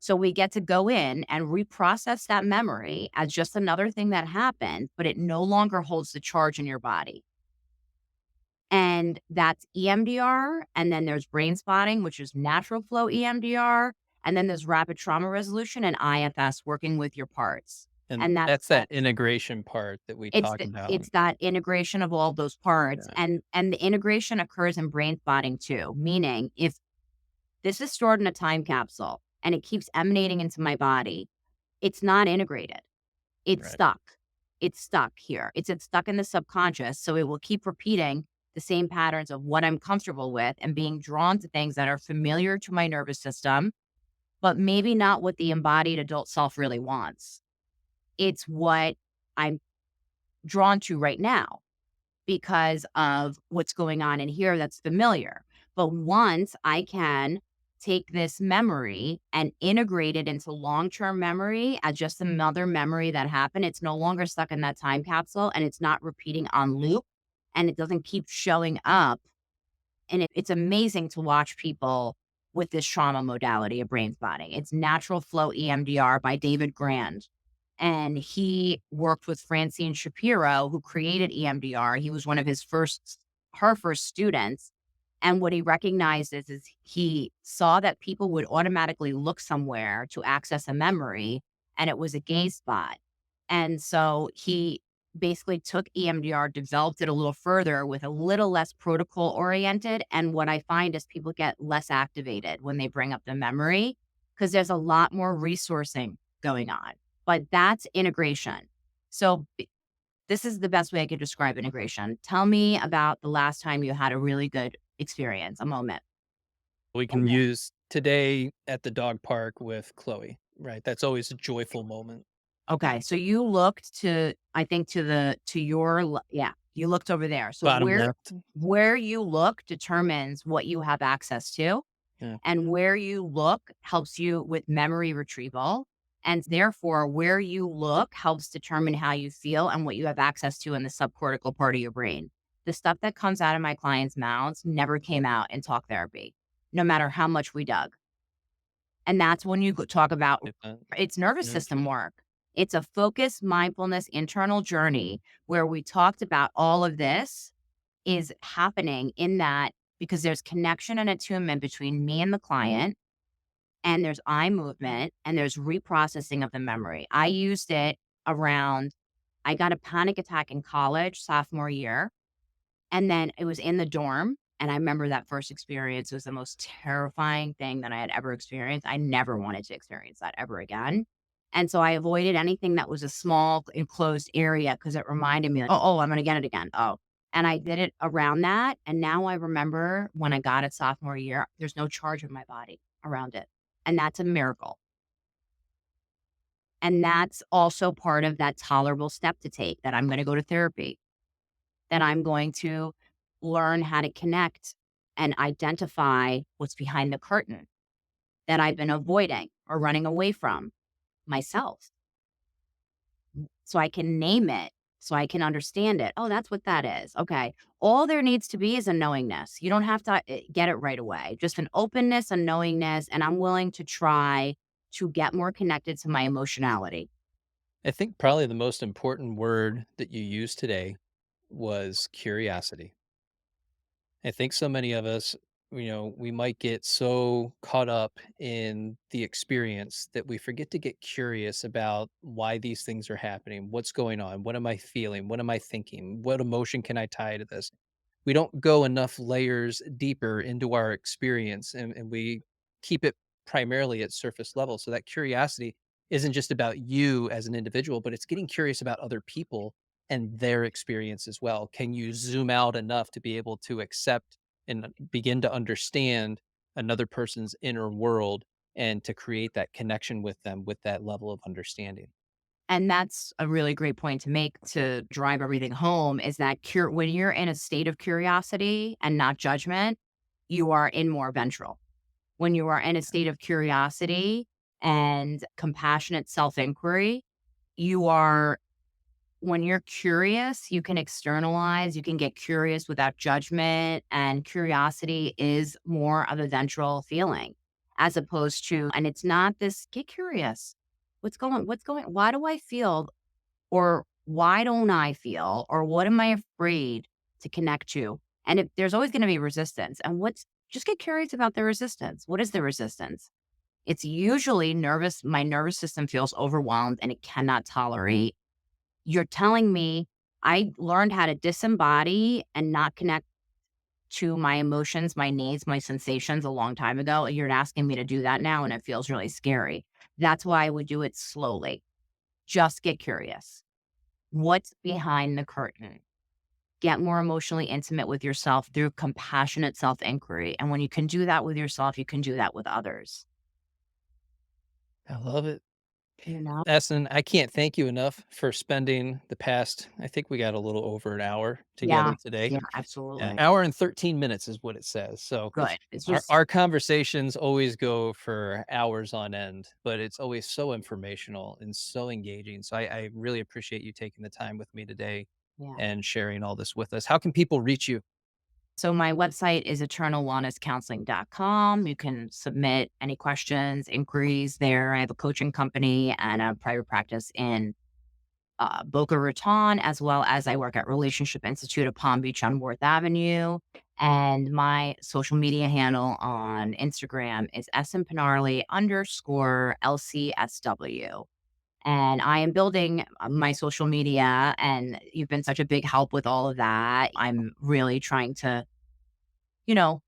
So we get to go in and reprocess that memory as just another thing that happened, but it no longer holds the charge in your body. And that's EMDR. And then there's brain spotting, which is natural flow EMDR. And then there's rapid trauma resolution and IFS, working with your parts. And And that's that's that integration part that we talk about. it's that integration of all those parts, Yeah, and the integration occurs in brain spotting too, meaning if this is stored in a time capsule and it keeps emanating into my body, it's not integrated. It's right. stuck. It's stuck here. It's stuck in the subconscious, so it will keep repeating the same patterns of what I'm comfortable with and being drawn to things that are familiar to my nervous system, but maybe not what the embodied adult self really wants. It's what I'm drawn to right now because of what's going on in here that's familiar. But once I can take this memory and integrate it into long term memory as just another memory that happened, it's no longer stuck in that time capsule and it's not repeating on loop and it doesn't keep showing up. And it's amazing to watch people with this trauma modality of brain spotting. It's natural flow EMDR by David Grand. And he worked with Francine Shapiro, who created EMDR. He was one of her first students. And what he recognized is he saw that people would automatically look somewhere to access a memory, and it was a gaze spot. And so he basically took EMDR, developed it a little further with a little less protocol oriented. And what I find is people get less activated when they bring up the memory because there's a lot more resourcing going on. But that's integration. So this is the best way I could describe integration. Tell me about the last time you had a really good experience, a moment. We can use today at the dog park with Chloe, right? That's always a joyful moment. Okay, so you looked to, I think, to your yeah, you looked over there. So Bottom left. where you look determines what you have access to, Yeah. and where you look helps you with memory retrieval, and therefore where you look helps determine how you feel and what you have access to in the subcortical part of your brain. The stuff that comes out of my clients' mouths never came out in talk therapy, no matter how much we dug. And that's when you talk about If that it's nervous yeah. system work. It's a focused mindfulness internal journey where we talked about all of this is happening in that because there's connection and attunement between me and the client, and there's eye movement, and there's reprocessing of the memory. I used it around, I got a panic attack in college, sophomore year, and then it was in the dorm. And I remember that first experience was the most terrifying thing that I had ever experienced. I never wanted to experience that ever again. And so I avoided anything that was a small enclosed area because it reminded me, like, oh, I'm going to get it again. Oh, and I did it around that. And now I remember when I got it sophomore year, there's no charge in my body around it. And that's a miracle. And that's also part of that tolerable step to take that I'm going to go to therapy, that I'm going to learn how to connect and identify what's behind the curtain that I've been avoiding or running away from myself. So I can name it, so I can understand it. Oh, that's what that is. Okay. All there needs to be is a knowingness. You don't have to get it right away, just an openness, a knowingness. And I'm willing to try to get more connected to my emotionality. I think probably the most important word that you used today was curiosity. I think so many of us, we might get so caught up in the experience that we forget to get curious about why these things are happening. What's going on? What am I feeling? What am I thinking? What emotion can I tie to this? We don't go enough layers deeper into our experience, and we keep it primarily at surface level. So that curiosity isn't just about you as an individual, but it's getting curious about other people and their experience as well. Can you zoom out enough to be able to accept and begin to understand another person's inner world and to create that connection with them with that level of understanding? And that's a really great point to make to drive everything home is that when you're in a state of curiosity and not judgment, you are in more ventral. When you are in a state of curiosity and compassionate self inquiry, you are, when you're curious, you can externalize, you can get curious without judgment. And curiosity is more of a ventral feeling as opposed to, and it's not this get curious. Why do I feel, or why don't I feel, or what am I afraid to connect to? And if there's always going to be resistance. And just get curious about the resistance. What is the resistance? It's usually nervous. My nervous system feels overwhelmed and it cannot tolerate. You're telling me I learned how to disembody and not connect to my emotions, my needs, my sensations a long time ago. And you're asking me to do that now, and it feels really scary. That's why I would do it slowly. Just get curious. What's behind the curtain? Get more emotionally intimate with yourself through compassionate self inquiry. And when you can do that with yourself, you can do that with others. I love it. You know? Essen, I can't thank you enough for spending the past, I think we got a little over an hour Yeah. together today. Yeah, An absolutely. hour and 13 minutes is what it says. So Good. It's our, just, our conversations always go for hours on end, but it's always so informational and so engaging. So I really appreciate you taking the time with me today yeah. and sharing all this with us. How can people reach you? So my website is eternalwellnesscounseling.com. You can submit any questions, inquiries there. I have a coaching company and a private practice in Boca Raton, as well as I work at Relationship Institute of Palm Beach on Worth Avenue. And my social media handle on Instagram is Esin Pinarli underscore LCSW. And I am building my social media, and you've been such a big help with all of that. I'm really trying to, you know,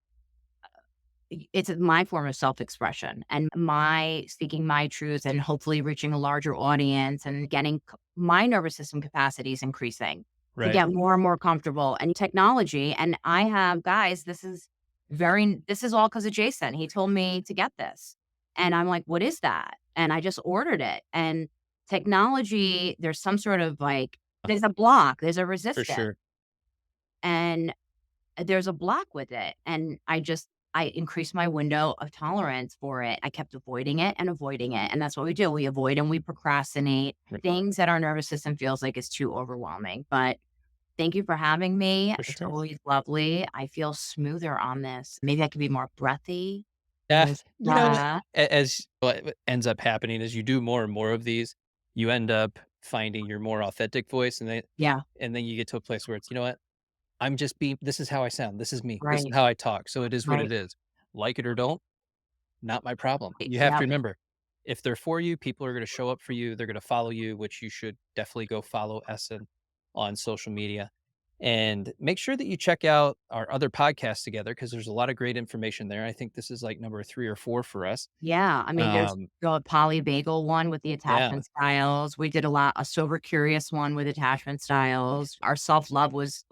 it's my form of self-expression and my speaking my truth and hopefully reaching a larger audience and getting my nervous system capacity is increasing to Right. get more and more comfortable and technology. And I have guys, this is all because of Jason. He told me to get this. And I'm like, what is that? And I just ordered it. And technology, there's some sort of like, there's a block, there's a For resistance. sure. And there's a block with it, and I increased my window of tolerance for it. I kept avoiding it, and that's what we do. We avoid and we procrastinate Right. things that our nervous system feels like is too overwhelming, but thank you for having me. For It's sure. always lovely. I feel smoother on this. Maybe I could be more breathy. Yeah. There's You know, as what ends up happening is you do more and more of these, you end up finding your more authentic voice yeah, and then you get to a place where it's, you know what? I'm just being this is how I sound. This is me. This is right, how I talk. So it is what right. it is. Like it or don't, not my problem. You have Yeah, to remember, if they're for you, people are going to show up for you. They're going to follow you, which you should definitely go follow Essen on social media. And make sure that you check out our other podcasts together because there's a lot of great information there. I think this is like number 3 or 4 for us. yeah. I mean, there's Um, the poly bagel one with the yeah. attachment styles. We did a sober curious one with attachment styles. Our self love was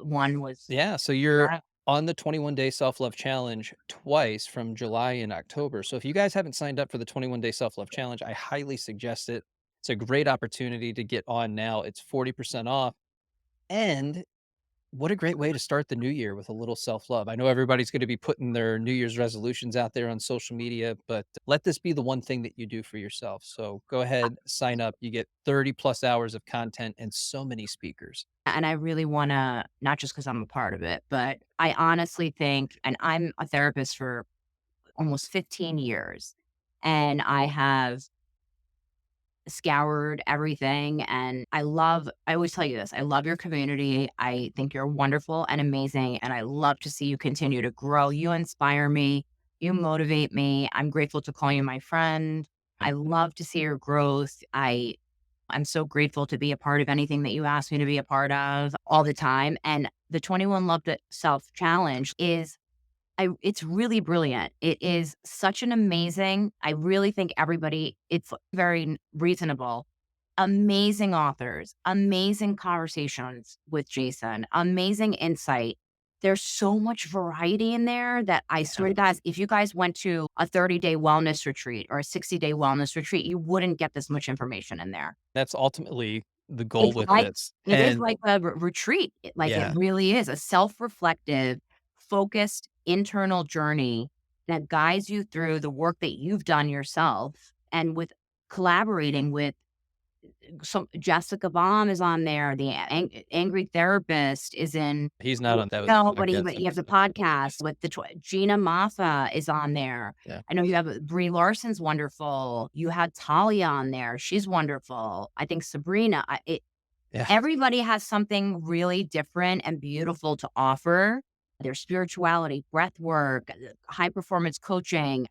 Yeah, so you're yeah. on the 21-day self-love challenge twice from July and October. So if you guys haven't signed up for the 21-day self-love challenge, I highly suggest it. It's a great opportunity to get on now. It's 40% off. And what a great way to start the new year with a little self-love. I know everybody's going to be putting their New Year's resolutions out there on social media, but let this be the one thing that you do for yourself. So go ahead, sign up. You get 30 plus hours of content and so many speakers. And I really wanna not just because 'cause I'm a part of it, but I honestly think and I'm a therapist for almost 15 years, and I have scoured everything, and I always tell you this, I love your community, I think you're wonderful and amazing, and I love to see you continue to grow. You inspire me, you motivate me, I'm grateful to call you my friend. I love to see your growth. I'm so grateful to be a part of anything that you ask me to be a part of all the time. And the 21 Loved It Self Challenge it's really brilliant. It is such an amazing, I really think it's very reasonable. Amazing authors, amazing conversations with Jason, amazing insight. There's so much variety in there that I Yeah. swear to God, if you guys went to a 30-day wellness retreat or a 60-day wellness retreat, you wouldn't get this much information in there. That's ultimately the goal It's with like this. it is And like a retreat. It yeah, really is a self-reflective, focused internal journey that guides you through the work that you've done yourself and with collaborating with some Jessica Baum is on there, the angry therapist is in he's not on that was no, podcast. but you have the podcast with Gina Maffa is on there. Yeah. I know you have Brie Larson's wonderful. You had Talia on there. She's wonderful. I think Sabrina, Yeah. everybody has something really different and beautiful to offer their spirituality, breath work, high performance coaching.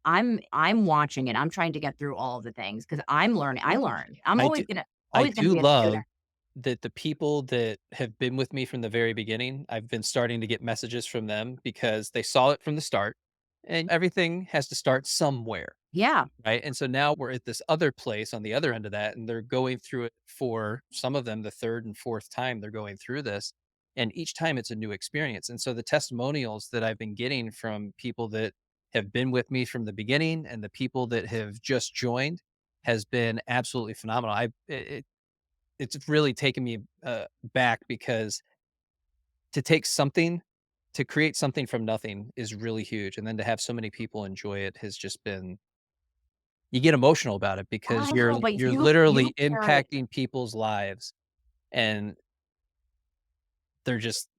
I'm watching it. I'm trying to get through all of the things because I'm learning. I learn. I'm I do I always gonna do be a student. love that the people that have been with me from the very beginning, I've been starting to get messages from them because they saw it from the start, and everything has to start somewhere. Yeah. Right, and so now we're at this other place on the other end of that, and they're going through it for some of them the 3rd and 4th time they're going through this, and each time it's a new experience, and so the testimonials that I've been getting from people that have been with me from the beginning and the people that have just joined has been absolutely phenomenal. It's really taken me, back because to take something to create something from nothing is really huge, and then to have so many people enjoy it has just been you get emotional about it because I know, but you're you literally carry impacting people's lives, and they're just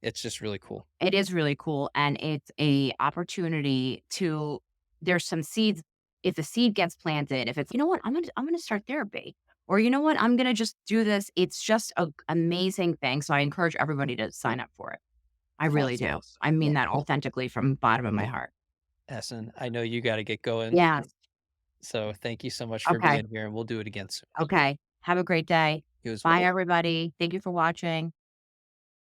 it's just really cool. it is really cool, and it's a opportunity to there's some seeds if the seed gets planted, if it's, "You know what? I'm gonna start therapy," or, "You know what? I'm gonna just do this." It's just a amazing thing, so I encourage everybody to sign up for it. I really Awesome. do. I mean Well that authentically from the bottom of my heart. Essen, I know you gotta get going, Yes. so thank you so much for Okay. being here, and we'll do it again soon. Okay. Have a great day. You as Bye, well. everybody. Thank you for watching.